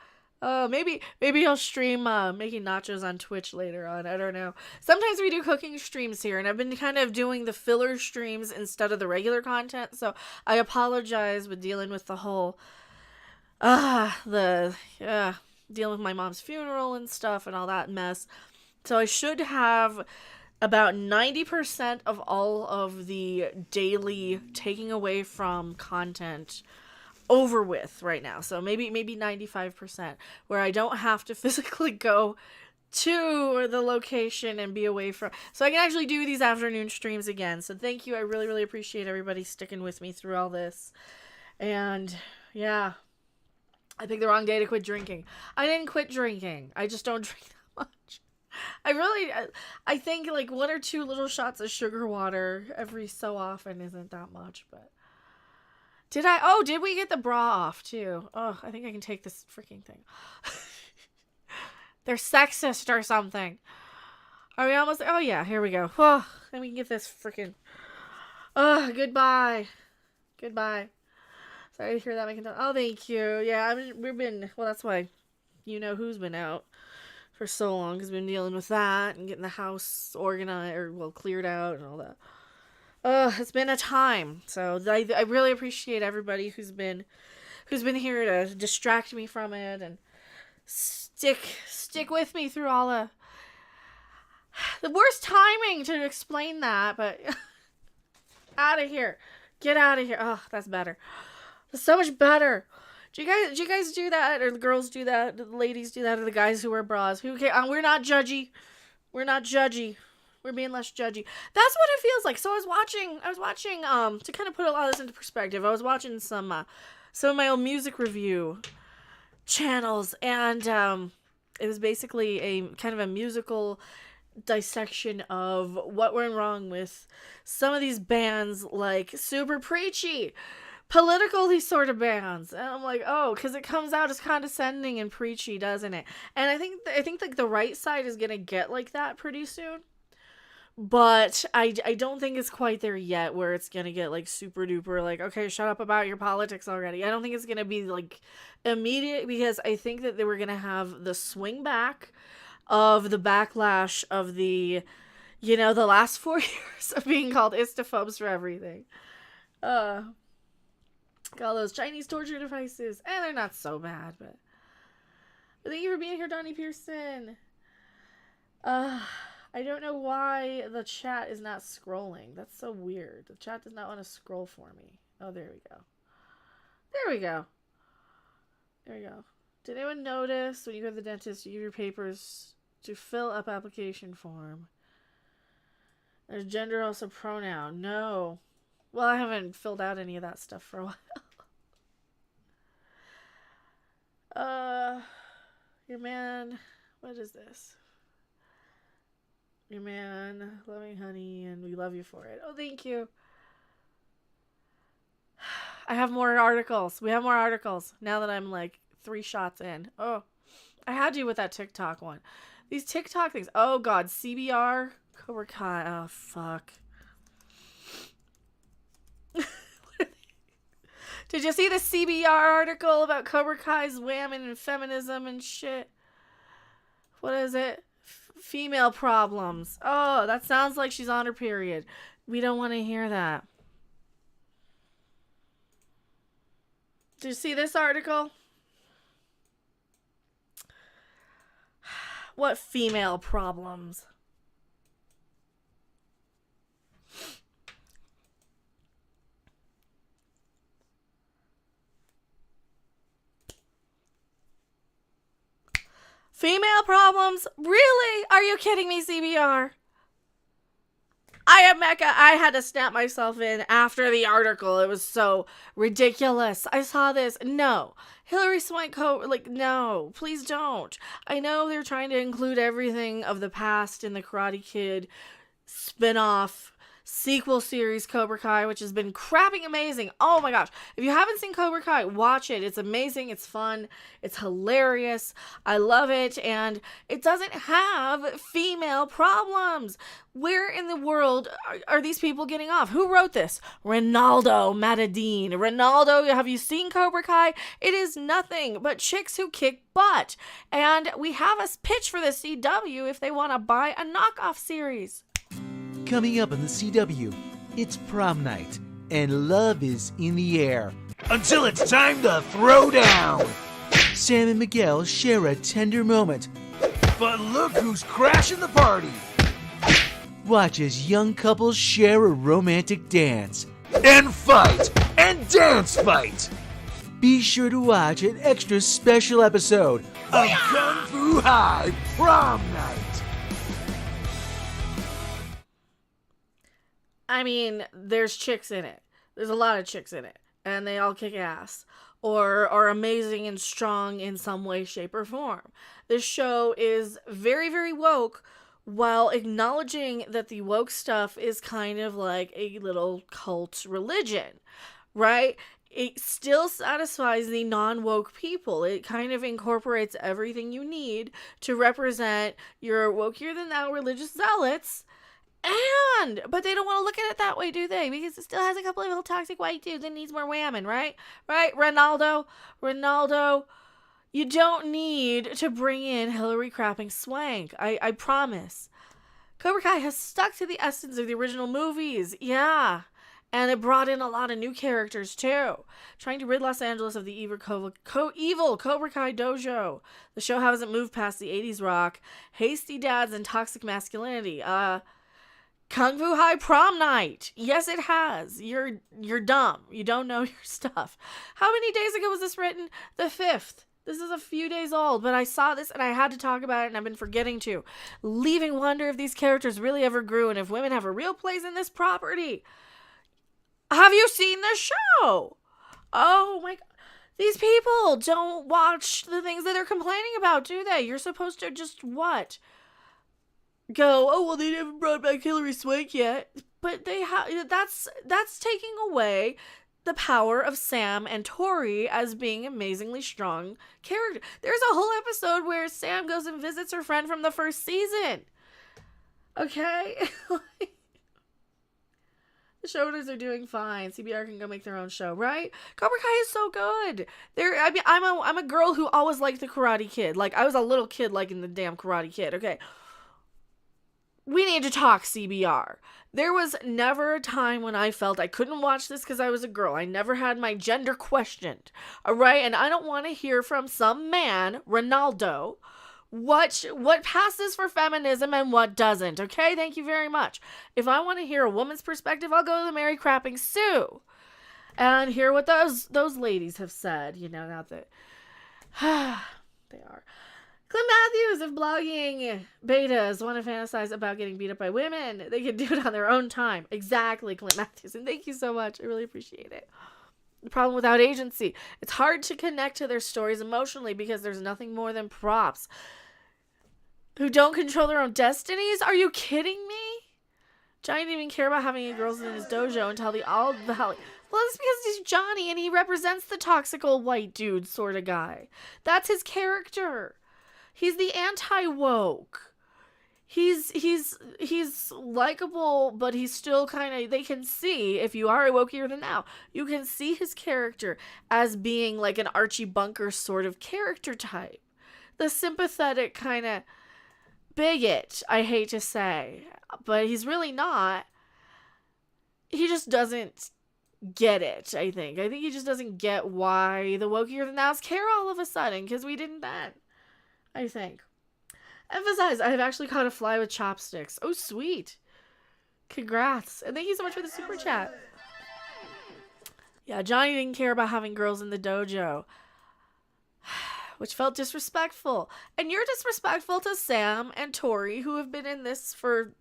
Maybe he'll stream making nachos on Twitch later on. I don't know. Sometimes we do cooking streams here, and I've been kind of doing the filler streams instead of the regular content, so I apologize with dealing with the whole dealing with my mom's funeral and stuff and all that mess. So I should have about 90% of all of the daily taking away from content over with right now. So maybe 95%, where I don't have to physically go to the location and be away from, so I can actually do these afternoon streams again. So thank you. I really, really appreciate everybody sticking with me through all this. And yeah, I picked the wrong day to quit drinking. I didn't quit drinking. I just don't drink that much. I think like 1 or 2 little shots of sugar water every so often isn't that much, but did we get the bra off too? Oh, I think I can take this freaking thing. They're sexist or something. Are we almost? Oh yeah, here we go. Oh, then we can get this freaking. Oh, goodbye. Sorry to hear that, making. Oh, thank you. Yeah, well, that's why you know who's been out for so long, because we've been dealing with that and getting the house organized, or well, cleared out and all that. It's been a time. So I really appreciate everybody who's been here to distract me from it and stick with me through all the worst timing to explain that, but out of here. Get out of here. Oh, that's better. That's so much better. Do you guys do that, or the girls do that, the ladies do that, or the guys who wear bras? Who care? We're not judgy. We're being less judgy. That's what it feels like. So I was watching to kind of put a lot of this into perspective. I was watching some of my old music review channels, and it was basically a kind of a musical dissection of what went wrong with some of these bands, like super preachy, political, these sort of bands. And I'm like, oh, because it comes out as condescending and preachy, doesn't it? And I think like the right side is gonna get like that pretty soon, but I don't think it's quite there yet where it's gonna get like super duper like, okay, shut up about your politics already. I don't think it's gonna be like immediate, because I think that they were gonna have the swing back of the backlash of the last 4 years of being called istophobes for everything. Got all those Chinese torture devices, and they're not so bad, but thank you for being here, Donnie Pearson. I don't know why the chat is not scrolling. That's so weird. The chat does not want to scroll for me. Oh, there we go. Did anyone notice when you go to the dentist, you give your papers to fill up application form? There's gender, also pronoun. No. Well, I haven't filled out any of that stuff for a while. Your man, what is this? Your man, loving honey, and we love you for it. Oh, thank you. I have more articles. We have more articles now that I'm like 3 shots in. Oh, I had you with that TikTok one. These TikTok things. Oh God, CBR, Cobra Kai. Oh fuck. Did you see the CBR article about Cobra Kai's Whamen and feminism and shit? What is it? Female problems. Oh, that sounds like she's on her period. We don't want to hear that. Did you see this article? What female problems? Female problems? Really? Are you kidding me, CBR? I am Mecha. I had to snap myself in after the article. It was so ridiculous. I saw this. No. Hillary Swank, no. Please don't. I know they're trying to include everything of the past in the Karate Kid spin-off sequel series Cobra Kai, which has been crapping amazing. Oh my gosh. If you haven't seen Cobra Kai, watch it. It's amazing. It's fun. It's hilarious. I love it. And it doesn't have female problems. Where in the world are these people getting off? Who wrote this? Ronaldo Matadine. Ronaldo, have you seen Cobra Kai? It is nothing but chicks who kick butt. And we have a pitch for the CW if they want to buy a knockoff series. Coming up on the CW, it's prom night, and love is in the air. Until it's time to throw down. Sam and Miguel share a tender moment. But look who's crashing the party. Watch as young couples share a romantic dance. And fight. And dance fight. Be sure to watch an extra special episode of Kung Fu High Prom Night. I mean, there's chicks in it. There's a lot of chicks in it. And they all kick ass. or are amazing and strong in some way, shape, or form. This show is very, very woke, while acknowledging that the woke stuff is kind of like a little cult religion, right? It still satisfies the non-woke people. It kind of incorporates everything you need to represent your wokier than thou religious zealots. But they don't want to look at it that way, do they? Because it still has a couple of little toxic white dudes that needs more whammon, right? Right, Ronaldo, you don't need to bring in Hillary crapping Swank. I promise. Cobra Kai has stuck to the essence of the original movies. Yeah. And it brought in a lot of new characters, too. Trying to rid Los Angeles of the evil Cobra Kai dojo. The show hasn't moved past the 80s rock, hasty dads, and toxic masculinity. Kung Fu High prom night. Yes, it has. You're dumb. You don't know your stuff. How many days ago was this written? The 5th. This is a few days old, but I saw this and I had to talk about it, and I've been forgetting to. Leaving wonder if these characters really ever grew and if women have a real place in this property. Have you seen the show? Oh my God. These people don't watch the things that they're complaining about, do they? You're supposed to just what? Go, oh, well, they haven't brought back Hillary Swank yet. But they have, that's taking away the power of Sam and Tori as being amazingly strong characters. There's a whole episode where Sam goes and visits her friend from the first season. Okay? The showrunners are doing fine. CBR can go make their own show, right? Cobra Kai is so good. I'm a girl who always liked the Karate Kid. Like, I was a little kid liking the damn Karate Kid. Okay. We need to talk, CBR. There was never a time when I felt I couldn't watch this because I was a girl. I never had my gender questioned. All right? And I don't want to hear from some man, Ronaldo, what passes for feminism and what doesn't. Okay? Thank you very much. If I want to hear a woman's perspective, I'll go to the Mary Crapping Sue and hear what those ladies have said. You know, not that they are. Clint Matthews of blogging betas want to fantasize about getting beat up by women. They can do it on their own time. Exactly, Clint Matthews. And thank you so much. I really appreciate it. The problem without agency. It's hard to connect to their stories emotionally because there's nothing more than props who don't control their own destinies. Are you kidding me? Johnny didn't even care about having any girls in his dojo until the All Valley. Well, it's because he's Johnny and he represents the toxic old white dude sort of guy. That's his character. He's the anti-woke. He's likable, but he's still kind of, they can see, if you are a wokier than now, you can see his character as being like an Archie Bunker sort of character type. The sympathetic kind of bigot, I hate to say. But he's really not. He just doesn't get it, I think. I think he just doesn't get why the wokier than nows care all of a sudden, because we didn't then. I think. Emphasize, I have actually caught a fly with chopsticks. Oh, sweet. Congrats. And thank you so much for the super chat. Yeah, Johnny didn't care about having girls in the dojo, which felt disrespectful. And you're disrespectful to Sam and Tori, who have been in this for,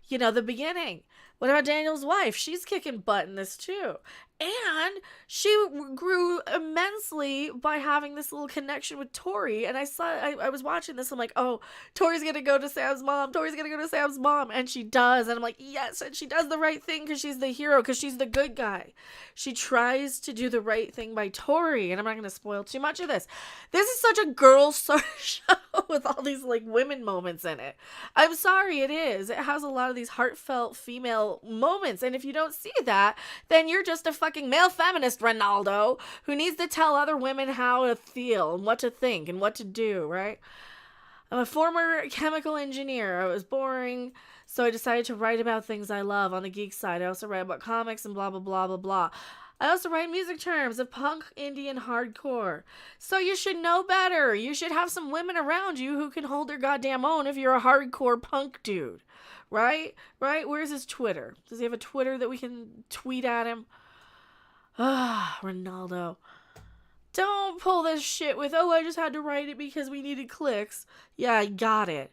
the beginning. What about Daniel's wife? She's kicking butt in this too. And she grew immensely by having this little connection with Tori. And I was watching this. I'm like, oh, Tori's going to go to Sam's mom. Tori's going to go to Sam's mom. And she does. And I'm like, yes. And she does the right thing because she's the hero, because she's the good guy. She tries to do the right thing by Tori. And I'm not going to spoil too much of this. This is such a girl sort of show with all these like women moments in it. I'm sorry, it is. It has a lot of these heartfelt female moments. And if you don't see that, then you're just a fucking male feminist, Ronaldo, who needs to tell other women how to feel and what to think and what to do, right? I'm a former chemical engineer. I was boring, so I decided to write about things I love on the geek side. I also write about comics and blah, blah, blah, blah, blah. I also write music terms of punk, indie, and hardcore. So you should know better. You should have some women around you who can hold their goddamn own if you're a hardcore punk dude. Right? Where's his Twitter? Does he have a Twitter that we can tweet at him? Ronaldo. Don't pull this shit with, I just had to write it because we needed clicks. Yeah, I got it.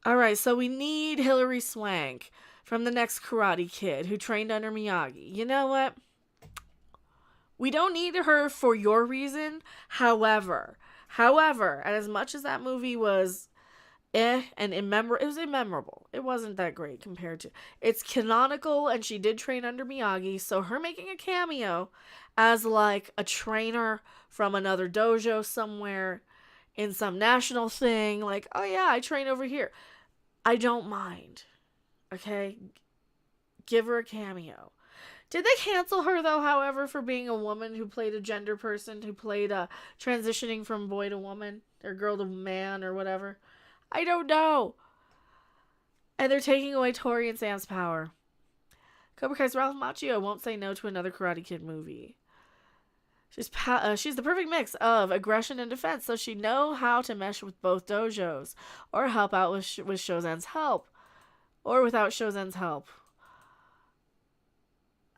Alright, so we need Hillary Swank from the next Karate Kid who trained under Miyagi. You know what? We don't need her for your reason. However, and as much as that movie was and it was immemorable. It wasn't that great compared to... It's canonical, and she did train under Miyagi, so her making a cameo as, like, a trainer from another dojo somewhere in some national thing, like, oh yeah, I train over here. I don't mind. Okay? Give her a cameo. Did they cancel her, though, however, for being a woman who played a gender person, who played transitioning from boy to woman, or girl to man, or whatever? I don't know. And they're taking away Tori and Sam's power. Cobra Kai's Ralph Macchio won't say no to another Karate Kid movie. She's the perfect mix of aggression and defense, so she'd know how to mesh with both dojos, or help out with Shozen's help, or without Shozen's help.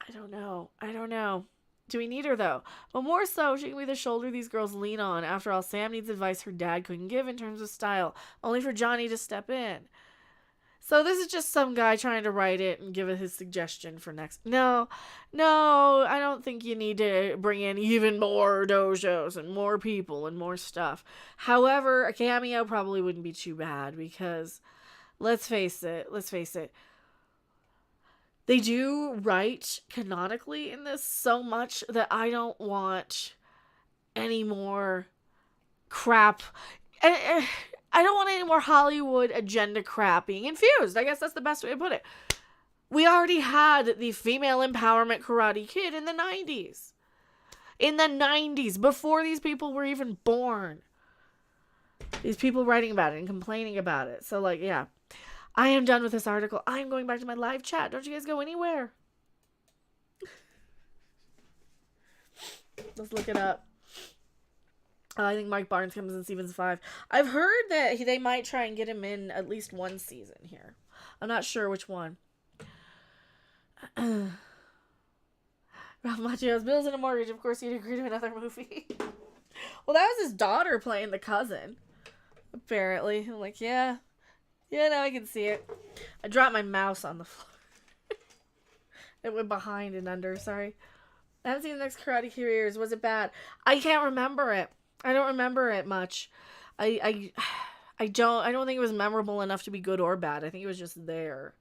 I don't know. Do we need her, though? But more so, she can be the shoulder these girls lean on. After all, Sam needs advice her dad couldn't give in terms of style, only for Johnny to step in. So this is just some guy trying to write it and give it his suggestion for next... No, I don't think you need to bring in even more dojos and more people and more stuff. However, a cameo probably wouldn't be too bad, because let's face it, they do write canonically in this so much that I don't want any more crap. I don't want any more Hollywood agenda crap being infused. I guess that's the best way to put it. We already had the female empowerment Karate Kid in the 90s. In the 90s, before these people were even born. These people writing about it and complaining about it. So, like, yeah. I am done with this article. I am going back to my live chat. Don't you guys go anywhere. Let's look it up. I think Mike Barnes comes in season 5. I've heard that they might try and get him in at least one season here. I'm not sure which one. Ralph Macchio's bills and a mortgage. Of course, he'd agree to another movie. Well, that was his daughter playing the cousin. Apparently. I'm like, yeah. Yeah, now I can see it. I dropped my mouse on the floor. It went behind and under, sorry. I haven't seen the next Karate Kid years. Was it bad? I can't remember it. I don't remember it much. I don't think it was memorable enough to be good or bad. I think it was just there.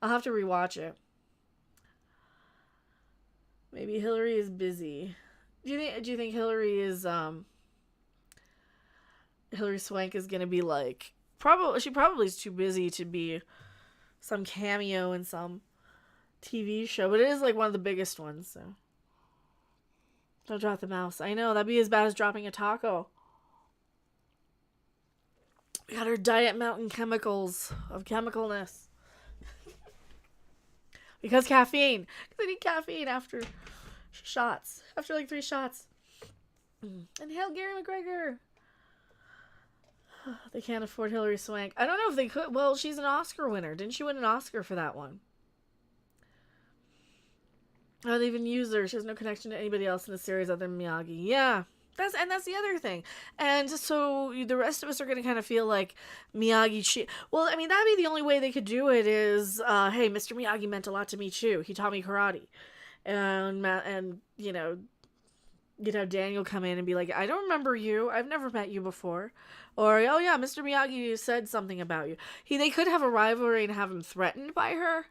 I'll have to rewatch it. Maybe Hillary is busy. Do you think Hillary is Hillary Swank is gonna be like... She probably is too busy to be some cameo in some TV show, but it is like one of the biggest ones, so don't drop the mouse. I know, that'd be as bad as dropping a taco. We got our Diet Mountain chemicals of chemicalness. Because caffeine. Because I need caffeine after shots. After like 3 shots. And hail Gary McGregor. They can't afford Hillary Swank. I don't know if they could. Well, she's an Oscar winner. Didn't she win an Oscar for that one? I don't even use her. She has no connection to anybody else in the series other than Miyagi. Yeah. That's the other thing. And so the rest of us are going to kind of feel like Miyagi... Well, I mean, that'd be the only way they could do it is, hey, Mr. Miyagi meant a lot to me too. He taught me karate. And you know... You'd have Daniel come in and be like, I don't remember you. I've never met you before. Or, oh yeah, Mr. Miyagi said something about you. They could have a rivalry and have him threatened by her.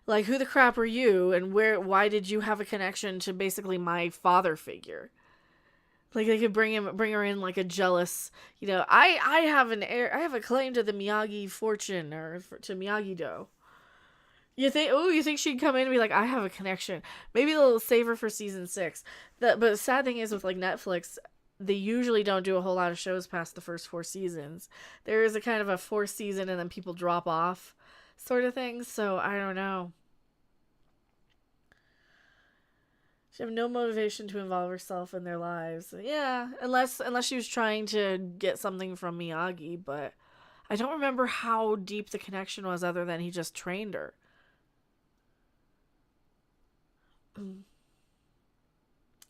Like, who the crap are you? And why did you have a connection to basically my father figure? Like, they could bring her in like a jealous, you know, I have a claim to the Miyagi fortune, or to Miyagi-Do. You think she'd come in and be like, I have a connection. Maybe they'll save her for season 6. But the sad thing is with like Netflix, they usually don't do a whole lot of shows past the first 4 seasons. There is a kind of a 4th season and then people drop off sort of thing. So I don't know. She have no motivation to involve herself in their lives. Yeah, unless she was trying to get something from Miyagi, but I don't remember how deep the connection was other than he just trained her.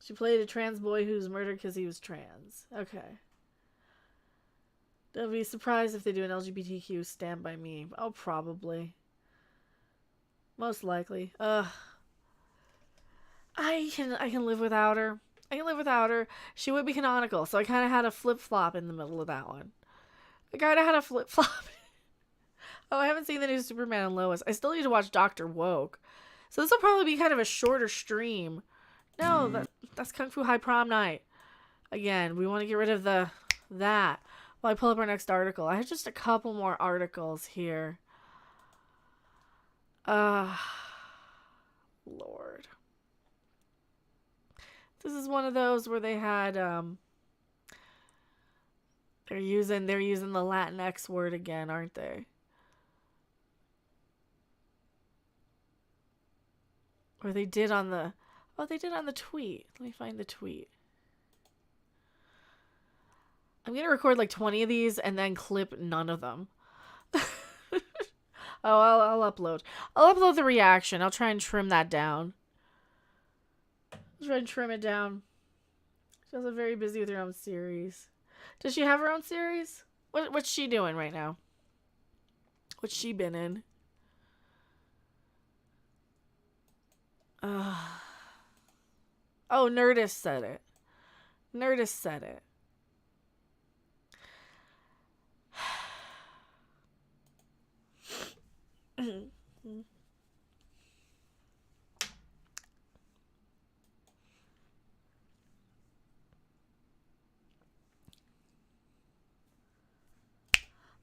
She played a trans boy who was murdered because he was trans. Okay. Don't be surprised if they do an LGBTQ Stand By Me. Oh, probably. Most likely. I I can live without her. I can live without her. She would be canonical, so I kind of had a flip-flop in the middle of that one. I kind of had a flip-flop. Oh, I haven't seen the new Superman and Lois. I still need to watch Dr. Woke. So this will probably be kind of a shorter stream. No, that's Kung Fu High Prom Night. Again, we want to get rid of that while I pull up our next article. I have just a couple more articles here. Lord. This is one of those where they had they're using the Latin X word again, aren't they? Or they did on the tweet. Let me find the tweet. I'm going to record like 20 of these and then clip none of them. I'll upload. I'll upload the reaction. I'll try and trim that down. I'll try and trim it down. She's also very busy with her own series. Does she have her own series? What's she doing right now? What's she been in? Oh, Nerdist said it. Nerdist said it.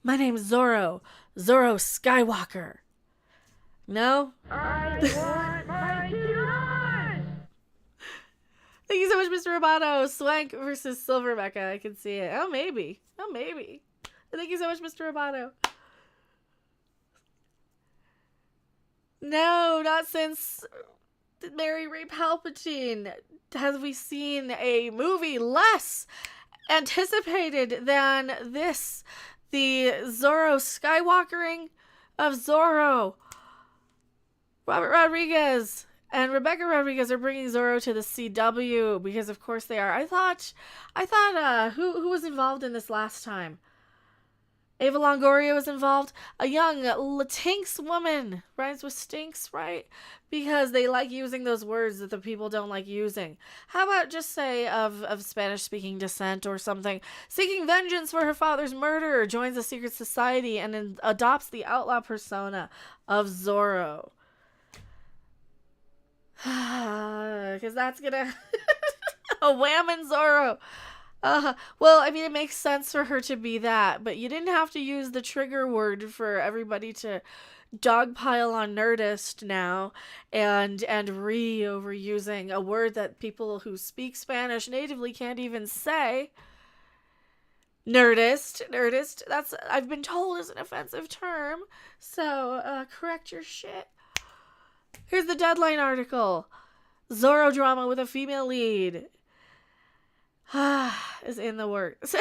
My name's Zorro. Zorro Skywalker. No? I want my Thank you so much, Mr. Roboto. Swank versus Silver Mecha. I can see it. Oh, maybe. Oh, maybe. Thank you so much, Mr. Roboto. No, not since Mary Ray Palpatine have we seen a movie less anticipated than this. The Zorro Skywalkering of Zorro. Robert Rodriguez and Rebecca Rodriguez are bringing Zorro to the CW because of course they are. I thought who was involved in this last time? Ava Longoria was involved. A young Latinx woman. Rhymes with stinks, right? Because they like using those words that the people don't like using. How about just say of Spanish-speaking descent or something? Seeking vengeance for her father's murder, joins a secret society and adopts the outlaw persona of Zorro. Because that's gonna... a Whamen Zorro. Well, I mean, it makes sense for her to be that, but you didn't have to use the trigger word for everybody to dogpile on Nerdist now and overusing a word that people who speak Spanish natively can't even say. Nerdist, that's, I've been told, is an offensive term, so, correct your shit. Here's the Deadline article. Zorro drama with a female lead. Is in the works.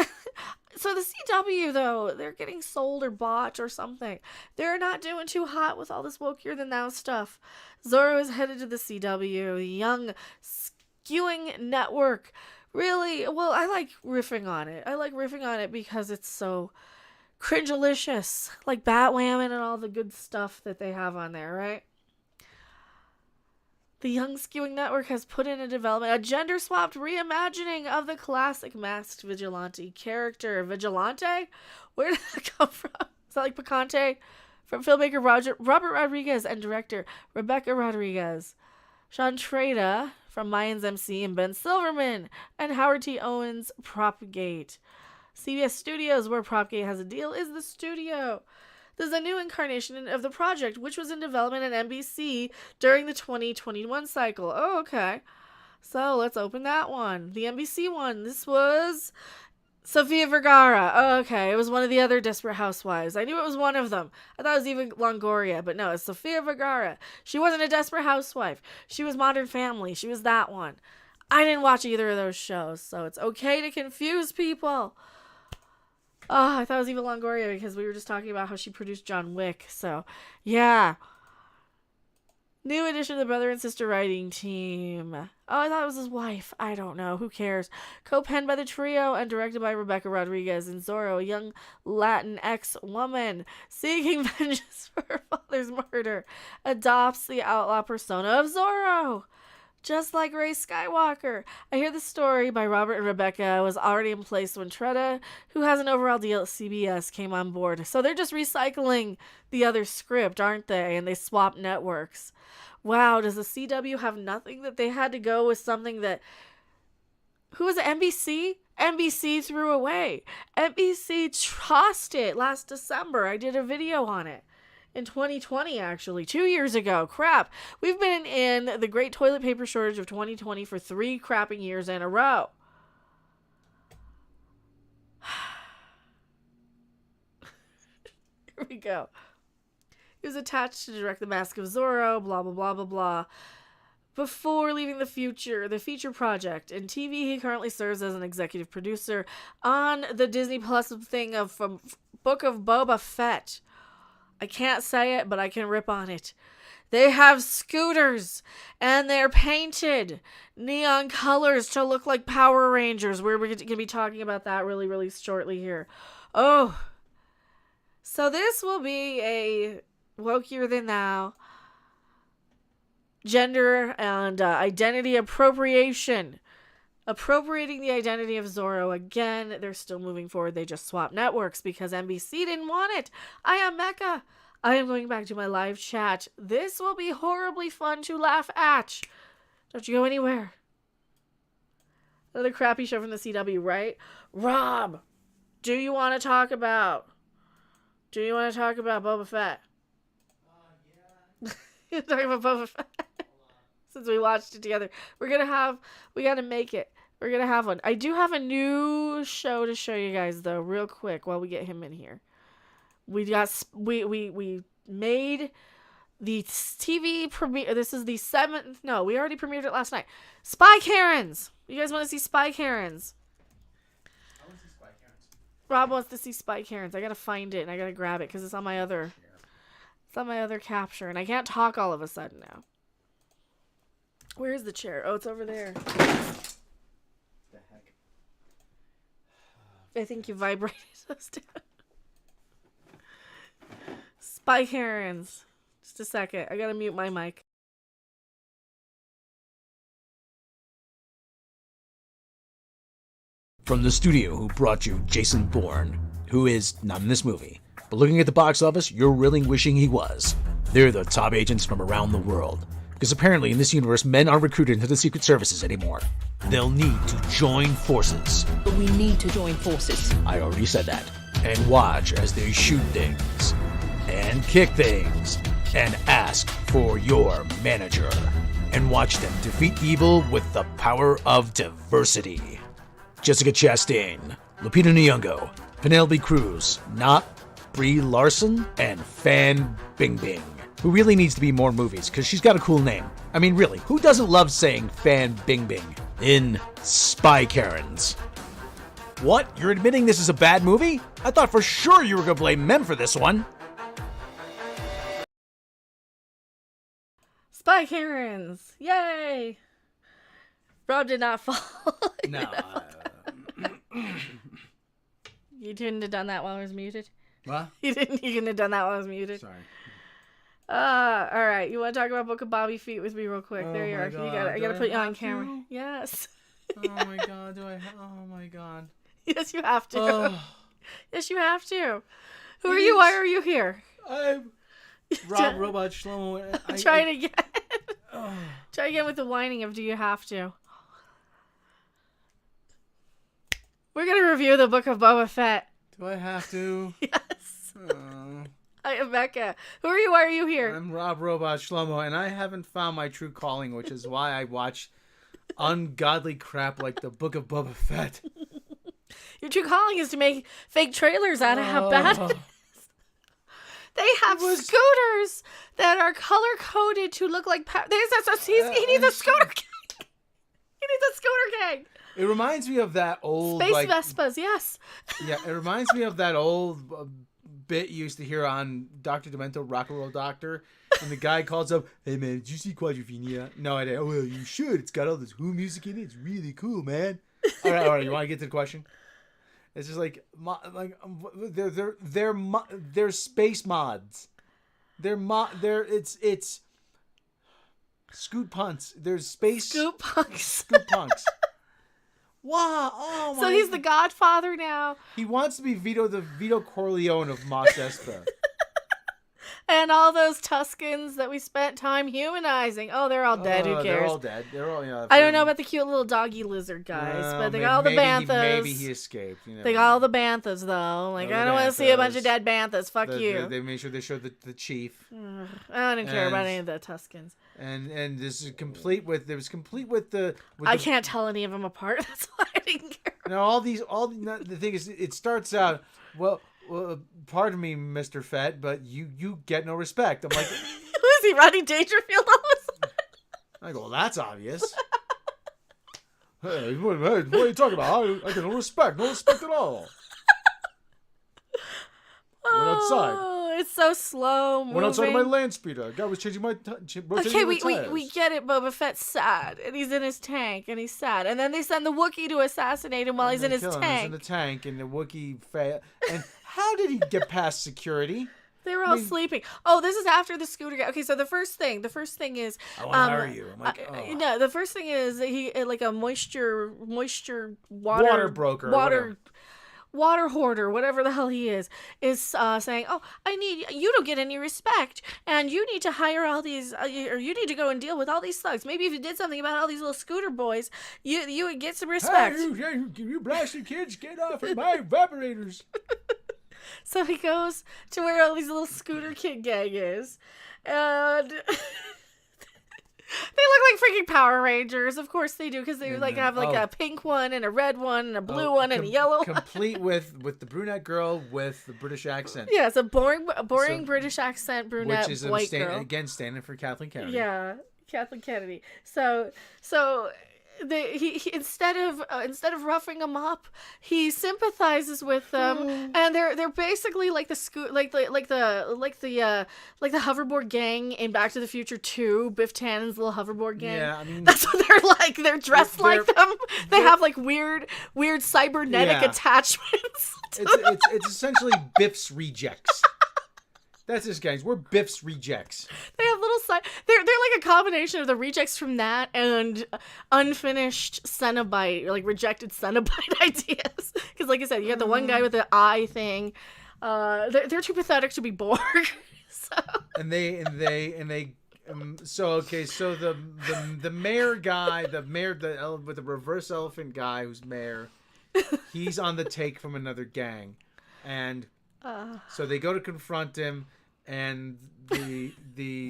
So the CW, though, they're getting sold or bought or something. They're not doing too hot with all this wokier than thou stuff. Zorro is headed to the CW, the young skewing network. Really, well, I like riffing on it. I like riffing on it because it's so cringealicious. Like Batwoman and all the good stuff that they have on there, right? The Young Skewing Network has put in a development, a gender-swapped reimagining of the classic masked vigilante character. Vigilante? Where did that come from? Is that like Picante? From filmmaker Robert Rodriguez and director Rebecca Rodriguez. Sean Treda from Mayans MC and Ben Silverman and Howard T. Owens' Propagate. CBS Studios, where Propagate has a deal, is the studio. This is a new incarnation of the project, which was in development at NBC during the 2021 cycle. Oh, okay. So let's open that one. The NBC one. This was Sofia Vergara. Oh, okay. It was one of the other Desperate Housewives. I knew it was one of them. I thought it was even Longoria, but no, it's Sofia Vergara. She wasn't a Desperate Housewife. She was Modern Family. She was that one. I didn't watch either of those shows, so it's okay to confuse people. Oh, I thought it was Eva Longoria because we were just talking about how she produced John Wick. So, yeah. New addition to the brother and sister writing team. Oh, I thought it was his wife. I don't know. Who cares? Co-penned by the trio and directed by Rebecca Rodriguez and Zorro, a young Latin ex-woman seeking vengeance for her father's murder, adopts the outlaw persona of Zorro. Just like Rey Skywalker. I hear the story by Robert and Rebecca was already in place when Tretta, who has an overall deal at CBS, came on board. So they're just recycling the other script, aren't they? And they swap networks. Wow, does the CW have nothing that they had to go with something that... Who was it? NBC? NBC threw away. NBC tossed it last December. I did a video on it. In 2020, actually. 2 years ago. Crap. We've been in the great toilet paper shortage of 2020 for 3 crapping years in a row. Here we go. He was attached to direct The Mask of Zorro, blah, blah, blah, blah, blah. Before leaving the feature project. In TV, he currently serves as an executive producer on the Disney Plus thing from Book of Boba Fett. I can't say it, but I can rip on it. They have scooters, and they're painted neon colors to look like Power Rangers. We're going to be talking about that really, really shortly here. Oh. So this will be a wokier than thou gender and identity appropriation. Appropriating the identity of Zorro. Again, they're still moving forward. They just swapped networks because NBC didn't want it. I am Mecha. I am going back to my live chat. This will be horribly fun to laugh at. Don't you go anywhere. Another crappy show from the CW, right? Rob, do you want to talk about Boba Fett? Yeah. You're talking about Boba Fett? Since we watched it together. We gotta make it. We're gonna have one. I do have a new show to show you guys though, real quick while we get him in here. We made the TV premiere. This is the 7th. No, we already premiered it last night. Spy Karens. You guys want to see Spy Karens? I want to see Spy Karens. Rob wants to see Spy Karens. I gotta find it and I gotta grab it because it's on my other. It's on my other capture and I can't talk all of a sudden now. Where's the chair? Oh, it's over there. The heck? I think you vibrated us down. Spy Karens. Just a second. I gotta mute my mic. From the studio who brought you Jason Bourne, who is not in this movie, but looking at the box office, you're really wishing he was. They're the top agents from around the world. Because apparently in this universe, men aren't recruited into the secret services anymore. They'll need to join forces. But we need to join forces. I already said that. And watch as they shoot things. And kick things. And ask for your manager. And watch them defeat evil with the power of diversity. Jessica Chastain, Lupita Nyong'o, Penelope Cruz, not Brie Larson, and Fan Bingbing. Who really needs to be more movies, because she's got a cool name. I mean, really, who doesn't love saying Fan Bingbing in Spy Karens? What? You're admitting this is a bad movie? I thought for sure you were going to blame Mem for this one. Spy Karens. Yay! Rob did not fall. No. You couldn't have done that while I was muted? What? You couldn't have done that while I was muted? Sorry. Alright. You want to talk about Book of Bobby Feet with me real quick? Oh there you are. God. I gotta put you on to? camera. Yes. Oh my god, oh my god. Yes, you have to. Oh. Yes, you have to. Who are you? Why are you here? I'm Rob Robot Shlomo. Try it again. Try again with the whining of do you have to. We're going to review the Book of Boba Fett. Do I have to? Yes. I am Mecha. Who are you? Why are you here? I'm Rob Robot Shlomo, and I haven't found my true calling, which is why I watch ungodly crap like the Book of Boba Fett. Your true calling is to make fake trailers out of how bad it is. They have scooters that are color-coded to look like... he needs a scooter gang. He needs a scooter gang. It reminds me of that old... Space Vespas, yes. Yeah, it reminds me of that old bit you used to hear on Dr. Demento, Rock and Roll Doctor, and the guy calls up, "Hey man, did you see Quadrophenia?" "No, I didn't." "Oh, well, you should. It's got all this Who music in it. It's really cool, man." All right. You want to get to the question? It's just like they're space mods. It's Scoot punks. There's space. Scoot punks. Scoot punks. Wow. Oh my. So he's the Godfather now. He wants to be the Vito Corleone of Mos Espa. And all those Tuscans that we spent time humanizing. Oh, they're all dead. Who cares? They're all dead. They're all, I don't know about the cute little doggy lizard guys, but they got all the banthas. Maybe he escaped. They got all the banthas, though. Like, I don't want to see a bunch of dead banthas. Fuck you. They made sure they showed the chief. I don't care about any of the Tuscans. And this is complete with the. I can't tell any of them apart. That's why I didn't care. Now the thing is, it starts out well. Pardon me, Mr. Fett, but you get no respect. I'm like, who is he, Rodney Dangerfield? All of a sudden? I go, well, that's obvious. Hey, what are you talking about? I get no respect at all. Went outside. Oh, it's so slow moving. Went outside of my land speeder. Guy was changing my tires. Okay, we get it. Boba Fett's sad, and he's in his tank, and he's sad. And then they send the Wookiee to assassinate him while he's in his tank. He's in the tank, and the Wookiee failed. And how did he get past security? They were all sleeping. Oh, this is after the scooter guy. Okay, so the first thing is I want to hire you. I'm like, oh. No, the first thing is that he like a moisture water broker, water hoarder, whatever the hell he is saying, "Oh, you don't get any respect, and you need to hire all these, or you need to go and deal with all these thugs. Maybe if you did something about all these little scooter boys, you would get some respect." Hey, you blasted kids, get off of my evaporators. So he goes to where all these little scooter kid gang is, and they look like freaking Power Rangers. Of course they do, because they have a pink one and a red one and a blue one and a yellow one. Complete with the brunette girl with the British accent. Yeah, it's a boring British accent brunette white girl. Again, standing for Kathleen Kennedy. Yeah, Kathleen Kennedy. So he instead of roughing them up, he sympathizes with them, and they're basically like the hoverboard gang in Back to the Future 2, Biff Tannen's little hoverboard gang. Yeah, I mean, that's what they're like. They're dressed like them. They have like weird cybernetic attachments. It's essentially Biff's rejects. That's this, guys. We're Biff's rejects. They have little they're like a combination of the rejects from that and unfinished Cenobite, like rejected Cenobite ideas. Because, like I said, you got the one guy with the eye thing. They're too pathetic to be Borg. So the mayor guy, with the reverse elephant guy who's mayor, he's on the take from another gang, and so they go to confront him. And the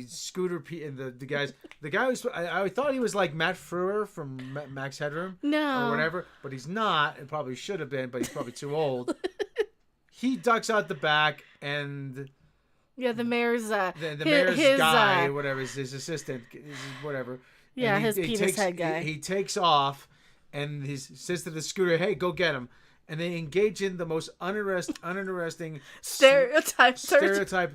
scooter and the guy who's I thought he was like Matt Frewer from Max Headroom, or whatever, but he's not, and probably should have been, but he's probably too old. He ducks out the back, and the mayor's the mayor's guy, whatever, his assistant, whatever. Yeah, his penis head guy. He takes off, and he says to the scooter, "Hey, go get him." And they engage in the most uninteresting stereotype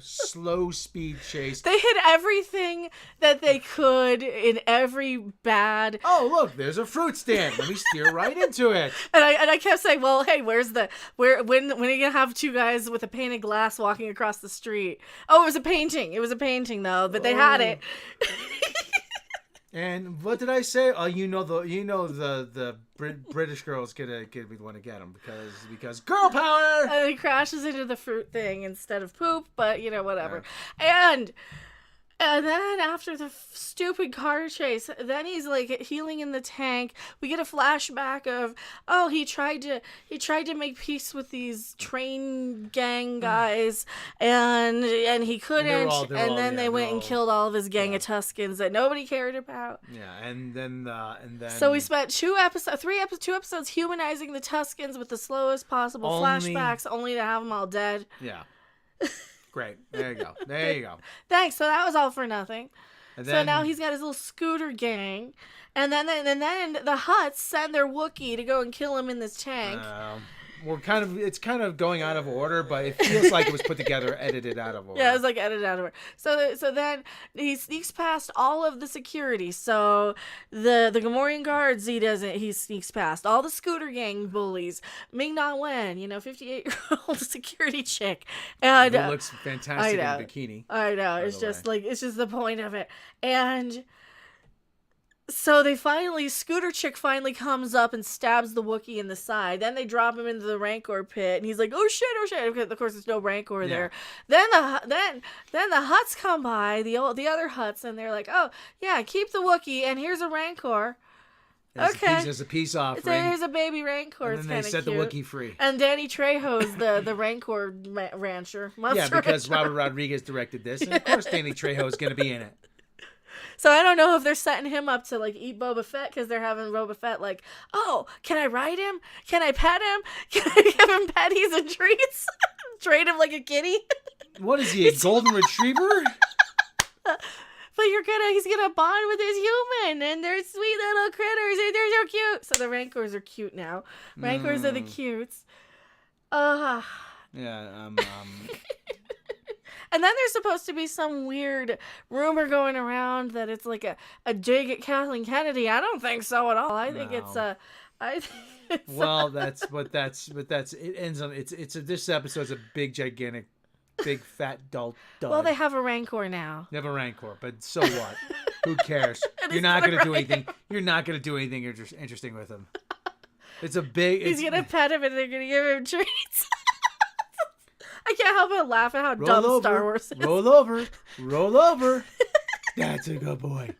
slow speed chase. They hit everything that they could in every bad. Oh, look, there's a fruit stand. Let me steer right into it. And I kept saying, well, hey, when are you gonna have two guys with a painted glass walking across the street? Oh, it was a painting. It was a painting though, but they had it. And what did I say? Oh, the British girl's gonna want to get him because girl power. And he crashes into the fruit thing instead of poop, but whatever. Yeah. And then after the stupid car chase, then he's like healing in the tank. We get a flashback of, he tried to make peace with these train gang guys, and he couldn't. And then they went and killed all of his gang of Tuscans that nobody cared about. Yeah, and then. So we spent 2 episodes humanizing the Tuscans with the slowest possible flashbacks, only to have them all dead. Yeah. Great. There you go. Thanks. So that was all for nothing. So now he's got his little scooter gang. And then the Hutts send their Wookiee to go and kill him in this tank. It's kind of going out of order, but it feels like it was put together, edited out of order. Yeah, it was like edited out of order. So then he sneaks past all of the security. So the Gamorrean guards, he sneaks past all the scooter gang bullies. Ming-Na Wen, 58-year-old security chick, and who looks fantastic in a bikini. I know. It's just the point of it. And So Scooter Chick finally comes up and stabs the Wookiee in the side. Then they drop him into the Rancor pit, and he's like, "Oh shit, oh shit!" Because of course there's no Rancor there. Then the Hutts come by, the other Hutts, and they're like, "Oh yeah, keep the Wookiee, and here's a Rancor." There's a peace offering. So here's a baby Rancor. And then they set the Wookiee free. And Danny Trejo's the Rancor rancher. Because Robert Rodriguez directed this, and of course Danny Trejo is going to be in it. So I don't know if they're setting him up to like eat Boba Fett because they're having Boba Fett like, oh, can I ride him? Can I pet him? Can I give him petties and treats? Trade him like a kitty? What is he, a golden retriever? But he's gonna bond with his human, and they're sweet little critters, and they're so cute. So the Rancors are cute now. Rancors are the cutes. Yeah. And then there's supposed to be some weird rumor going around that it's like a dig at Kathleen Kennedy. I don't think so at all. I think it's well, that's it ends on this episode's a big gigantic big fat dull dud. Well, they have a Rancor now. They have a Rancor, but so what? Who cares? You're not going to do anything. You're not going to do anything interesting with him. It's a big. He's going to pet him and they're going to give him treats. I can't help but laugh at how dumb Star Wars is. Roll over. Roll over. That's a good boy.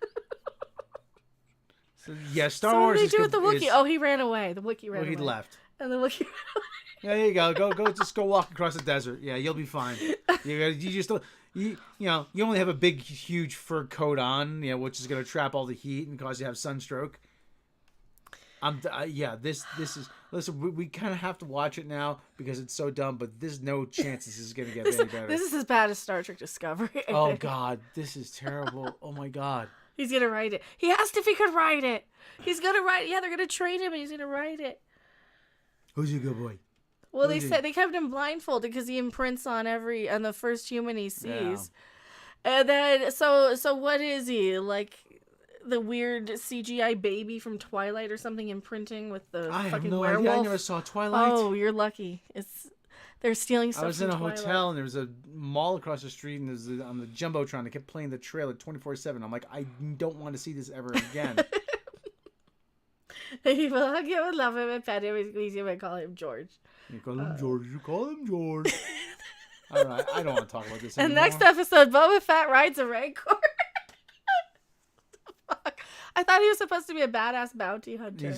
So, yeah, Star Wars. What did they do with the Wookiee? Oh, he ran away. The Wookiee ran away. He left. And the Wookiee ran away. Yeah, there you go. Just go walk across the desert. Yeah, you'll be fine. You only have a big, huge fur coat on, which is gonna trap all the heat and cause you to have sunstroke. This is. Listen, we kind of have to watch it now because it's so dumb. But there's no chance this is gonna get any better. This is as bad as Star Trek Discovery. Oh God, this is terrible. Oh my God. He's gonna write it. He asked if he could write it. He's gonna write. Yeah, they're gonna train him, and he's gonna write it. Who's your good boy? Well, they said they kept him blindfolded because he imprints on the first human he sees. Yeah. And then, so what is he, like the weird CGI baby from Twilight or something imprinting with the fucking werewolf? Idea. I never saw Twilight. Oh, you're lucky. They're stealing stuff. I was in a Twilight. hotel and there was a mall across the street and there's on the Jumbotron. They kept playing the trailer 24/7. I'm like, I don't want to see this ever again. People hug him and love him and pet him and squeeze him and call him George. You call him George. You call him George. All right, I don't want to talk about this anymore. And next episode, Boba Fett rides a Rancor. Fuck. I thought he was supposed to be a badass bounty hunter.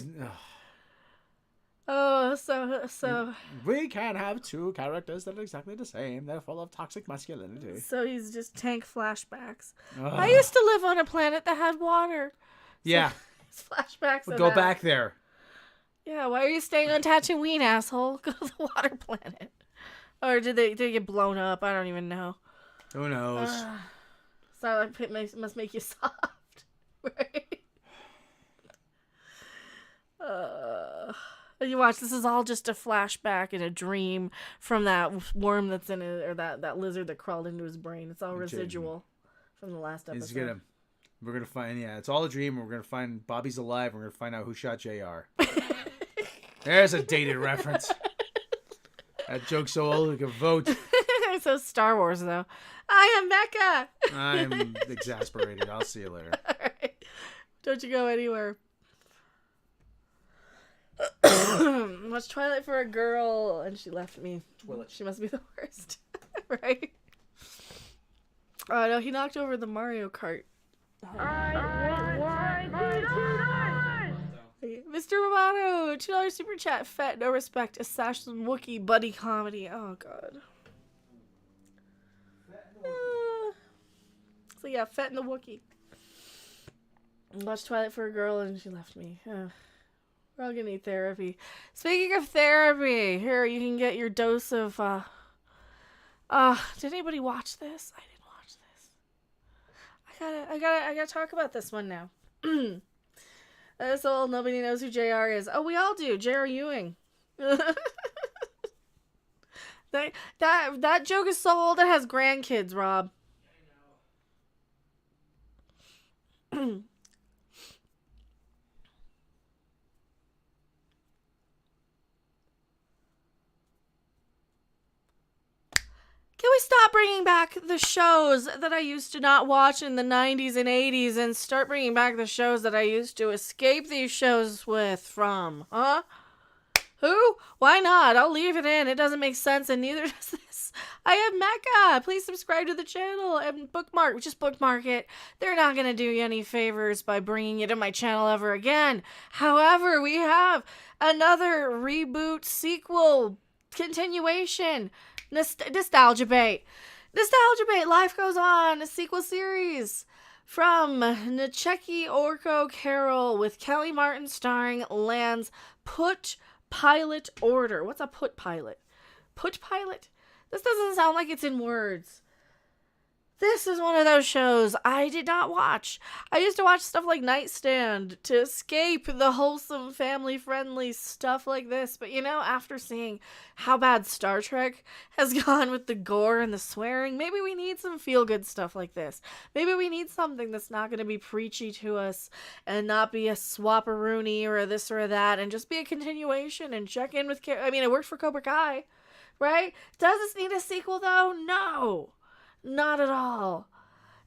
So we can't have two characters that are exactly the same. They're full of toxic masculinity. So he's just tank flashbacks. I used to live on a planet that had water. Yeah. Flashbacks. We'll go back there. Yeah, why are you staying on Tatooine, asshole? Go to the water planet. Or did they get blown up? I don't even know. Who knows? Silent Pit must make you soft, right? You watch. This is all just a flashback and a dream from that worm that's in it, or that lizard that crawled into his brain. It's all residual from the last episode. We're gonna find. Yeah, it's all a dream. We're gonna find Bobby's alive. We're gonna find out who shot JR. There's a dated reference. That joke's so old we can vote. So Star Wars though. I am Mecha. I'm exasperated. I'll see you later. All right. Don't you go anywhere. Watched Twilight for a girl and she left me. Twilight. She must be the worst. Right? Oh no, he knocked over the Mario Kart. Mr. Romano, $2 super chat. Fett, no respect. Assassin Wookiee buddy comedy. Oh god. So yeah, Fett and the Wookiee. Watched Twilight for a girl and she left me. We're all gonna need therapy. Speaking of therapy, here you can get your dose of. Did anybody watch this? I didn't watch this. I gotta talk about this one now. That's old. Nobody knows who JR is. Oh, we all do. J.R. Ewing. That joke is so old it has grandkids, Rob. I know. Can we stop bringing back the shows that I used to not watch in the 90s and 80s and start bringing back the shows that I used to escape these shows from, huh? Who? Why not? I'll leave it in. It doesn't make sense, and neither does this. I have Mecha. Please subscribe to the channel and bookmark. Just bookmark it. They're not going to do you any favors by bringing you to my channel ever again. However, we have another reboot, sequel, continuation, nostalgia bait. Nostalgia bait. Life Goes On, a sequel series from Ncheki Orko Carol with Kelly Martin starring Land's Put Pilot Order. What's a put pilot? Put pilot? This doesn't sound like it's in words. This is one of those shows I did not watch. I used to watch stuff like Nightstand to escape the wholesome, family-friendly stuff like this. But, after seeing how bad Star Trek has gone with the gore and the swearing, maybe we need some feel-good stuff like this. Maybe we need something that's not going to be preachy to us and not be a swap-a-rooney or a this or a that and just be a continuation and check in with... it worked for Cobra Kai, right? Does this need a sequel, though? No. Not at all.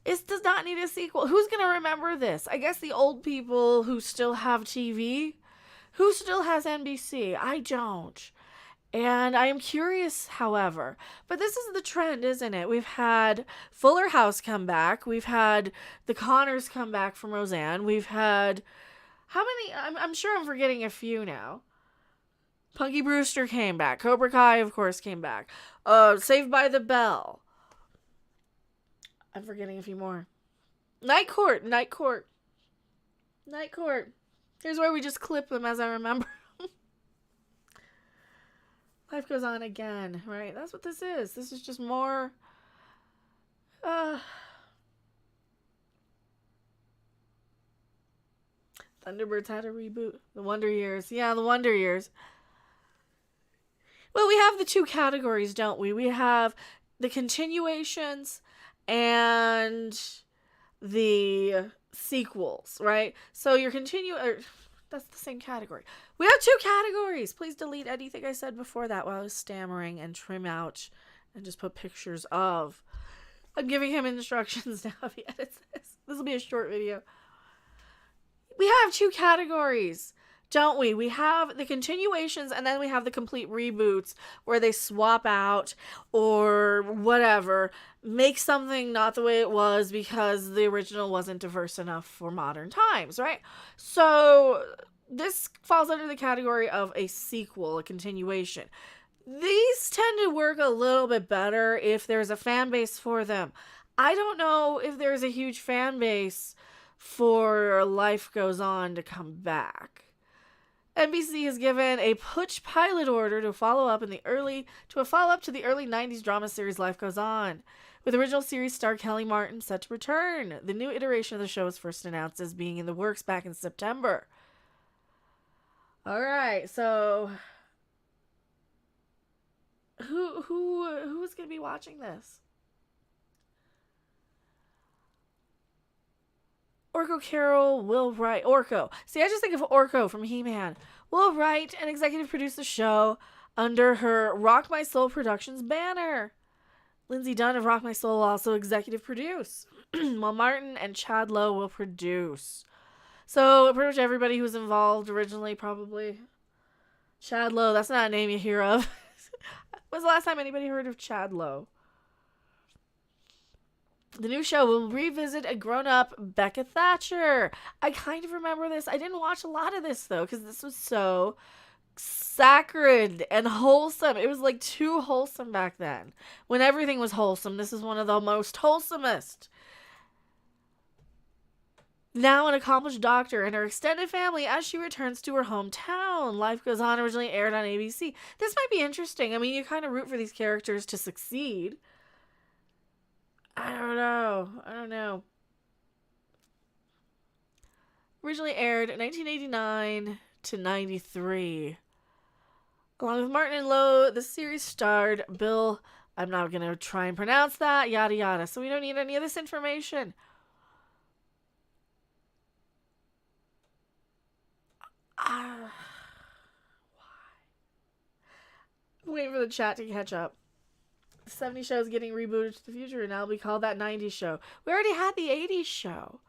It does not need a sequel. Who's going to remember this? I guess the old people who still have TV. Who still has NBC? I don't. And I am curious, however. But this is the trend, isn't it? We've had Fuller House come back. We've had the Connors come back from Roseanne. We've had... How many? I'm sure I'm forgetting a few now. Punky Brewster came back. Cobra Kai, of course, came back. Saved by the Bell. I'm forgetting a few more. Night Court. Here's where we just clip them as I remember. Life Goes On again, right? That's what this is. This is just more... Thunderbirds had a reboot. The Wonder Years. Yeah, the Wonder Years. Well, we have the two categories, don't we? We have the continuations and the sequels, right? So your that's the same category. We have two categories. Please delete anything I said before that while I was stammering and trim out and just put pictures of. I'm giving him instructions now if he edits this. This will be a short video. We have two categories, don't we? We have the continuations and then we have the complete reboots where they swap out or whatever, make something not the way it was because the original wasn't diverse enough for modern times, right? So this falls under the category of a sequel, a continuation. These tend to work a little bit better if there's a fan base for them. I don't know if there's a huge fan base for Life Goes On to come back. NBC has given a put pilot order to follow up to the early 90s drama series Life Goes On, with original series star Kelly Martin set to return. The new iteration of the show was first announced as being in the works back in September. All right, so who is going to be watching this? Orko Carol will write... Orko. See, I just think of Orko from He-Man. Will write and executive produce the show under her Rock My Soul Productions banner. Lindsay Dunn of Rock My Soul will also executive produce, while Martin and Chad Lowe will produce. So, pretty much everybody who was involved originally, probably. Chad Lowe, that's not a name you hear of. When's the last time anybody heard of Chad Lowe? The new show will revisit a grown-up Becca Thatcher. I kind of remember this. I didn't watch a lot of this, though, because this was so sacred and wholesome. It was, like, too wholesome back then. When everything was wholesome, this is one of the most wholesomest. Now an accomplished doctor and her extended family as she returns to her hometown. Life Goes On originally aired on ABC. This might be interesting. I mean, you kind of root for these characters to succeed. I don't know. Originally aired 1989 to 93. Along with Martin and Lowe, the series starred Bill... I'm not going to try and pronounce that. Yada yada. So we don't need any of this information. Why? I'm waiting for the chat to catch up. The 70s show is getting rebooted to the future, and now we call that 90s show. We already had the 80s show.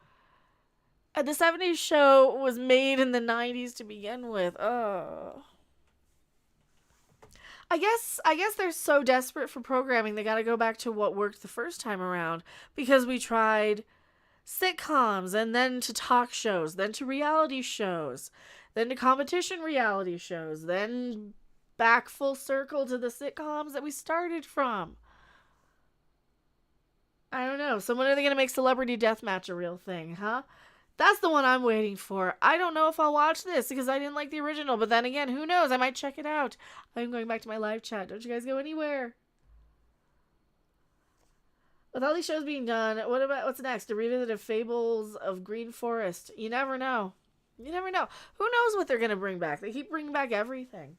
And the 70s show was made in the 90s to begin with. Oh. I guess they're so desperate for programming, they gotta go back to what worked the first time around. Because we tried sitcoms, and then to talk shows, then to reality shows, then to competition reality shows, then back full circle to the sitcoms that we started from. I don't know. So when are they going to make Celebrity Deathmatch a real thing, huh? That's the one I'm waiting for. I don't know if I'll watch this because I didn't like the original. But then again, who knows? I might check it out. I'm going back to my live chat. Don't you guys go anywhere. With all these shows being done, what's next? A revisit of Fables of Green Forest. You never know. You never know. Who knows what they're going to bring back? They keep bringing back everything.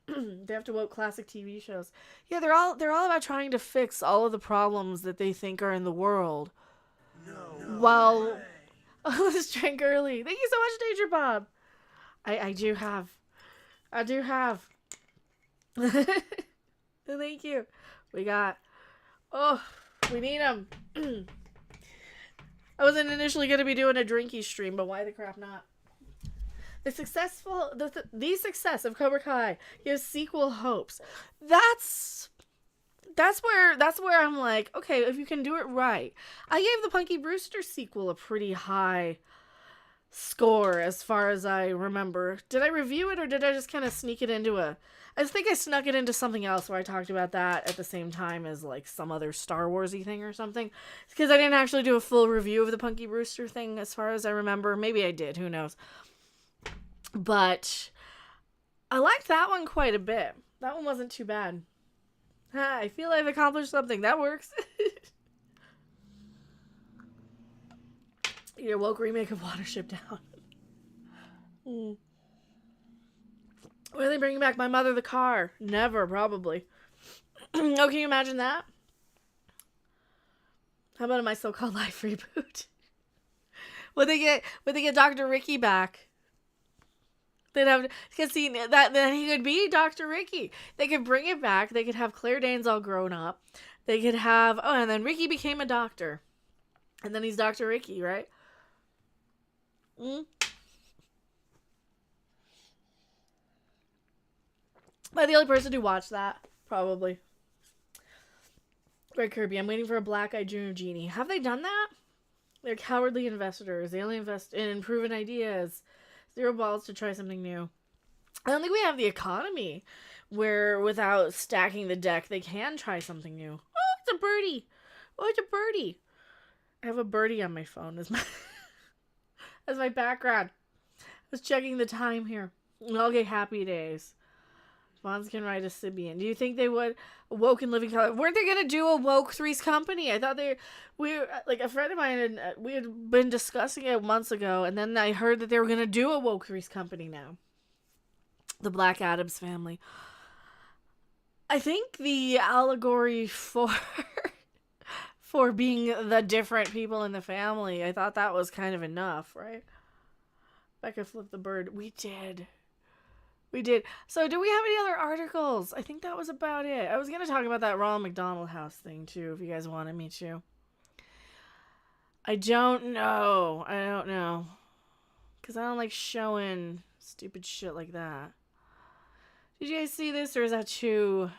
They have to woke classic TV shows. Yeah, they're all about trying to fix all of the problems that they think are in the world. While let's drink early. Thank you so much, Danger Bob. I do have. Thank you. We got. Oh, we need them. I wasn't initially going to be doing a drinky stream, but why the crap not? The success of Cobra Kai gives sequel hopes. That's where I'm like, okay, if you can do it right. I gave the Punky Brewster sequel a pretty high score as far as I remember. Did I review it or did I just kind of sneak it into I think I snuck it into something else where I talked about that at the same time as like some other Star Wars-y thing or something. Because I didn't actually do a full review of the Punky Brewster thing as far as I remember. Maybe I did, who knows. But I liked that one quite a bit. That one wasn't too bad. I feel I've accomplished something. That works. Your woke remake of Watership Down. When are they bringing back My Mother the Car? Never, probably. Oh, can you imagine that? How about a My So-Called Life reboot? Would they get Dr. Ricky back? They'd have to see that then he could be Dr. Ricky. They could bring it back. They could have Claire Danes all grown up. They could have and then Ricky became a doctor. And then he's Dr. Ricky, right? Am I the only person who watched that? Probably. Greg Kirby, I'm waiting for a black-eyed junior genie. Have they done that? They're cowardly investors. They only invest in proven ideas. Zero balls to try something new. I don't think we have the economy where without stacking the deck, they can try something new. Oh, it's a birdie. Oh, it's a birdie. I have a birdie on my phone as my background. I was checking the time here. I'll get happy days. Bonds can ride a Sibian. Do you think they would? Woke and Living Color. Weren't they going to do a Woke Three's Company? I thought like a friend of mine, we had been discussing it months ago, and then I heard that they were going to do a Woke Three's Company now. The Black Adams family. I think the allegory for being the different people in the family, I thought that was kind of enough, right? Becca flipped the bird. We did. So do we have any other articles? I think that was about it. I was going to talk about that Ronald McDonald House thing, too, if you guys wanted me to. I don't know. Because I don't like showing stupid shit like that. Did you guys see this, or is that too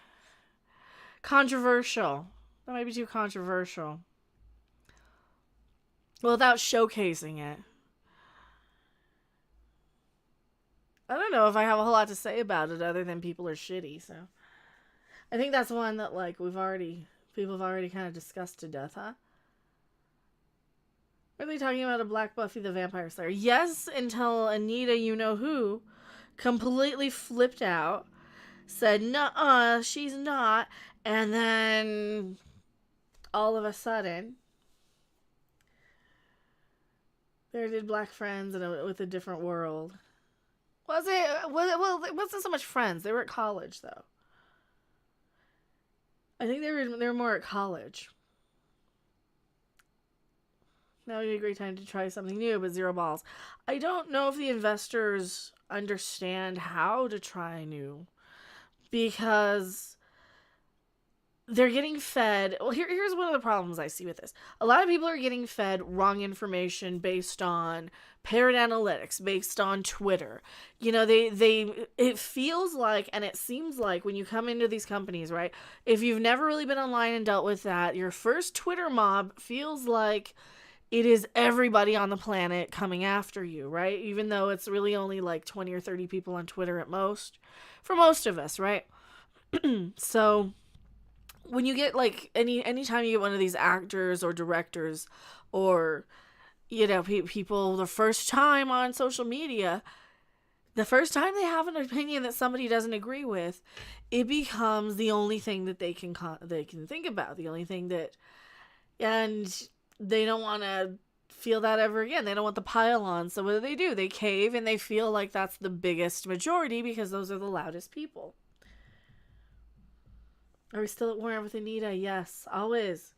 controversial? That might be too controversial. Well, without showcasing it. I don't know if I have a whole lot to say about it other than people are shitty, so. I think that's one that, like, people have already kind of discussed to death, huh? Are they talking about a Black Buffy the Vampire Slayer? Yes, until Anita you-know-who completely flipped out, said, nuh-uh, she's not, and then all of a sudden, there did Black Friends with a different world. Well, it wasn't so much Friends. They were at college, though. I think they were more at college. That would be a great time to try something new, but zero balls. I don't know if the investors understand how to try new. Because they're getting fed. Well, here's one of the problems I see with this. A lot of people are getting fed wrong information based on parrot analytics, based on Twitter. You know, it feels like, and it seems like when you come into these companies, right? If you've never really been online and dealt with that, your first Twitter mob feels like it is everybody on the planet coming after you, right? Even though it's really only like 20 or 30 people on Twitter at most, for most of us, right? So when you get like anytime you get one of these actors or directors or, you know, people the first time on social media, the first time they have an opinion that somebody doesn't agree with, it becomes the only thing that they can think about, the only thing that, and they don't want to feel that ever again. They don't want the pile on. So what do? They cave and they feel like that's the biggest majority because those are the loudest people. Are we still at war with Anita? Yes, always.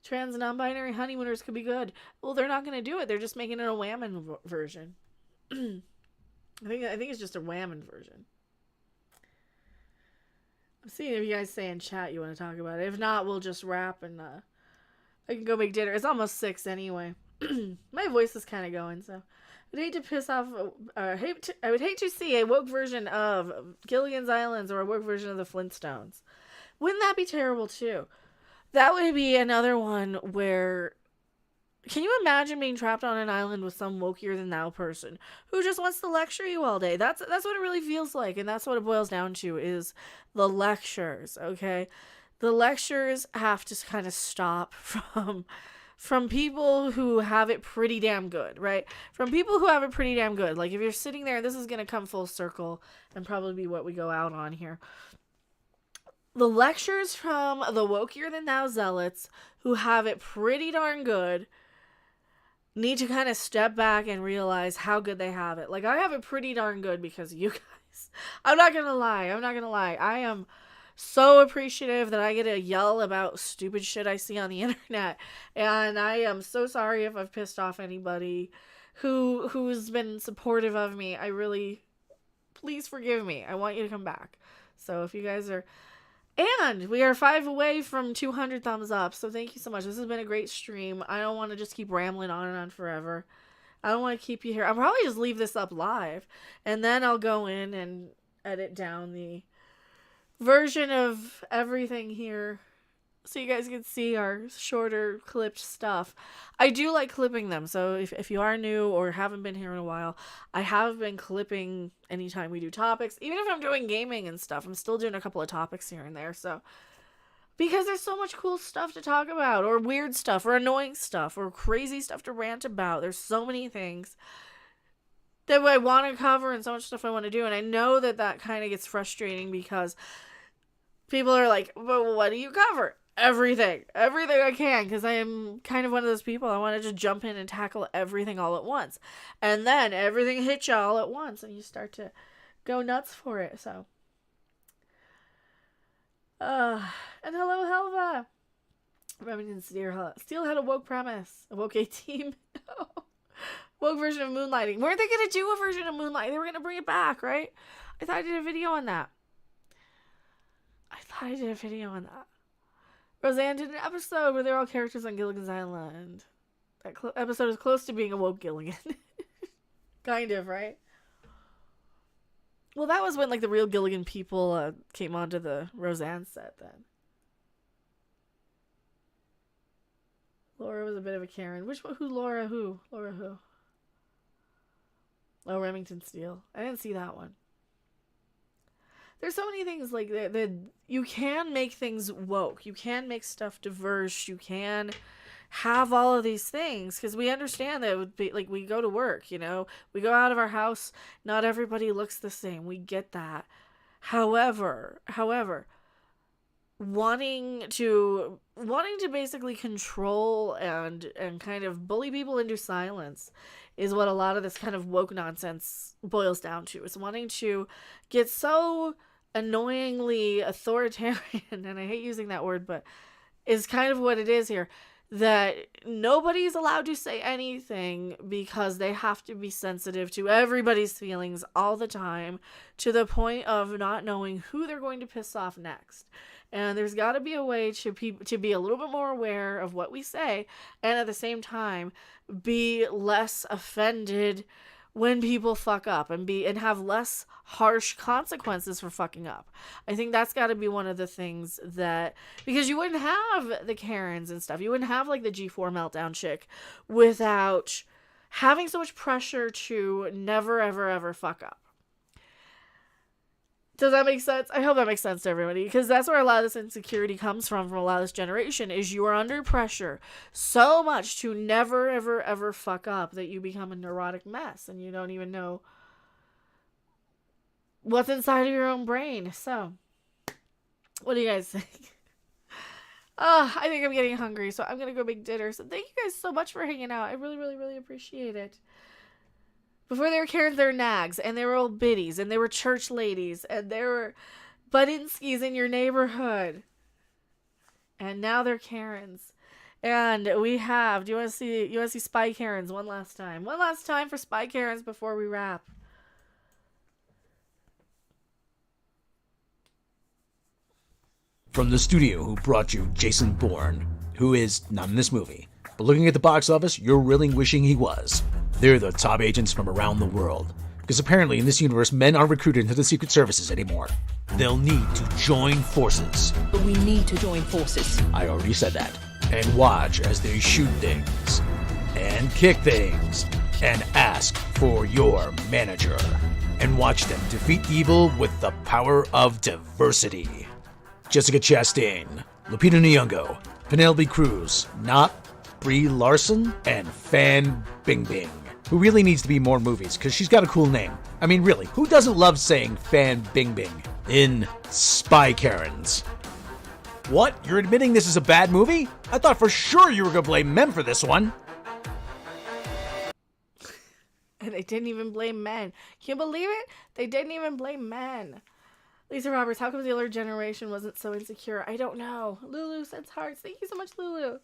Trans non-binary honeymooners could be good. Well, they're not going to do it. They're just making it a Whamen version. I think it's just a Whamen version. I'm seeing if you guys say in chat you want to talk about it. If not, we'll just wrap and I can go make dinner. It's almost 6 anyway. My voice is kind of going, so I'd hate to piss off. I would hate to see a woke version of Gilligan's Islands or a woke version of the Flintstones. Wouldn't that be terrible too? That would be another one where. Can you imagine being trapped on an island with some wokier than thou person who just wants to lecture you all day? That's what it really feels like, and that's what it boils down to is the lectures. Okay, the lectures have to kind of stop from people who have it pretty damn good, right? From people who have it pretty damn good. Like, if you're sitting there, this is going to come full circle and probably be what we go out on here. The lectures from the wokier than thou zealots who have it pretty darn good need to kind of step back and realize how good they have it. Like, I have it pretty darn good because of you guys. I'm not going to lie. I am so appreciative that I get to yell about stupid shit I see on the internet. And I am so sorry if I've pissed off anybody who's been supportive of me. I really, please forgive me. I want you to come back. So if you guys are, and we are 5 away from 200 thumbs up. So thank you so much. This has been a great stream. I don't want to just keep rambling on and on forever. I don't want to keep you here. I'll probably just leave this up live and then I'll go in and edit down the version of everything here so you guys can see our shorter clipped stuff. I do like clipping them, so if you are new or haven't been here in a while, I have been clipping anytime we do topics. Even if I'm doing gaming and stuff, I'm still doing a couple of topics here and there, so because there's so much cool stuff to talk about, or weird stuff, or annoying stuff, or crazy stuff to rant about. There's so many things that I want to cover and so much stuff I want to do, and I know that kind of gets frustrating because people are like, well, what do you cover? Everything I can, because I am kind of one of those people. I want to just jump in and tackle everything all at once, and then everything hits you all at once, and you start to go nuts for it. So, and hello, Helva. Remington Steel had a woke premise, a woke A-team, woke version of moonlighting. Weren't they gonna do a version of moonlighting? They were gonna bring it back, right? I thought I did a video on that. Roseanne did an episode where they're all characters on Gilligan's Island. That episode is close to being a woke Gilligan. Kind of, right? Well, that was when, like, the real Gilligan people came onto the Roseanne set then. Laura was a bit of a Karen. Laura who? Oh, Remington Steele. I didn't see that one. There's so many things like that you can make things woke. You can make stuff diverse. You can have all of these things because we understand that it would be like we go to work, you know, we go out of our house. Not everybody looks the same. We get that. However, wanting to basically control and kind of bully people into silence is what a lot of this kind of woke nonsense boils down to. It's wanting to get so annoyingly authoritarian, and I hate using that word, but is kind of what it is here, that nobody's allowed to say anything because they have to be sensitive to everybody's feelings all the time, to the point of not knowing who they're going to piss off next. And there's got to be a way to be a little bit more aware of what we say, and at the same time be less offended when people fuck up, and have less harsh consequences for fucking up. I think that's got to be one of the things that, because you wouldn't have the Karens and stuff, you wouldn't have like the G4 meltdown chick without having so much pressure to never ever ever fuck up. Does that make sense? I hope that makes sense to everybody, because that's where a lot of this insecurity comes from a lot of this generation, is you are under pressure so much to never, ever, ever fuck up that you become a neurotic mess and you don't even know what's inside of your own brain. So, what do you guys think? I think I'm getting hungry, so I'm going to go make dinner. So thank you guys so much for hanging out. I really, really, really appreciate it. Before they were Karens, they were nags, and they were old biddies, and they were church ladies, and they were Budinskis in your neighborhood. And now they're Karens. And we have, you want to see Spy Karens one last time? One last time for Spy Karens before we wrap. From the studio who brought you Jason Bourne, who is not in this movie, but looking at the box office, you're really wishing he was. They're the top agents from around the world, because apparently in this universe, men aren't recruited into the secret services anymore. They'll need to join forces. But we need to join forces. I already said that. And watch as they shoot things, and kick things, and ask for your manager. And watch them defeat evil with the power of diversity. Jessica Chastain, Lupita Nyong'o, Penelope Cruz, not Brie Larson, and Fan Bingbing, who really needs to be more movies because she's got a cool name. I mean, really, who doesn't love saying Fan Bingbing in Spy Karens? What? You're admitting this is a bad movie? I thought for sure you were going to blame men for this one. And they didn't even blame men. Can you believe it? They didn't even blame men. Lisa Roberts, how come the older generation wasn't so insecure? I don't know. Lulu sends hearts. Thank you so much, Lulu.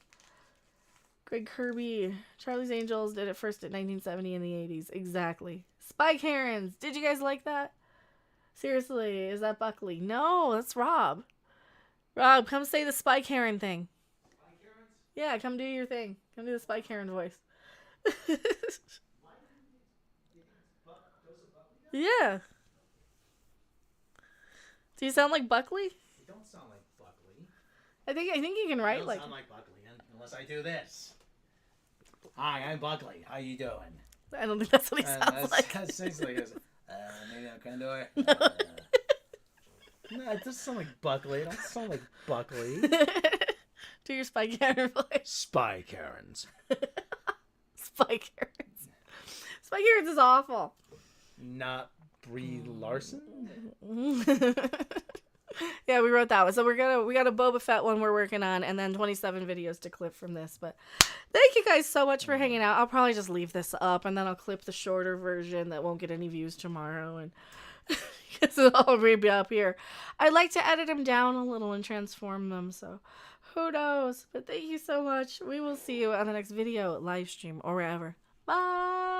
Greg Kirby, Charlie's Angels did it first at 1970 in the 80s. Exactly. Spy Karens. Did you guys like that? Seriously, is that Buckley? No, that's Rob. Rob, come say the Spy Karen thing. Spy Karens? Yeah, come do your thing. Come do the Spy Karen voice. Yeah. Do you sound like Buckley? You don't sound like Buckley. I think you can write like. I don't sound like Buckley unless I do this. Hi, I'm Buckley. How you doing? I don't think that's what he sounds like. That sounds like maybe I can do it. No, it doesn't sound like Buckley. It don't sound like Buckley. Do your Spy Karen voice. Spy Karens. Spy Karens. Spy Karens is awful. Not Brie Larson? Yeah, we wrote that one. So we got a Boba Fett one we're working on, and then 27 videos to clip from this. But thank you guys so much for hanging out. I'll probably just leave this up, and then I'll clip the shorter version that won't get any views tomorrow, and because it'll all be up here. I like to edit them down a little and transform them, so who knows? But thank you so much. We will see you on the next video, live stream, or wherever. Bye.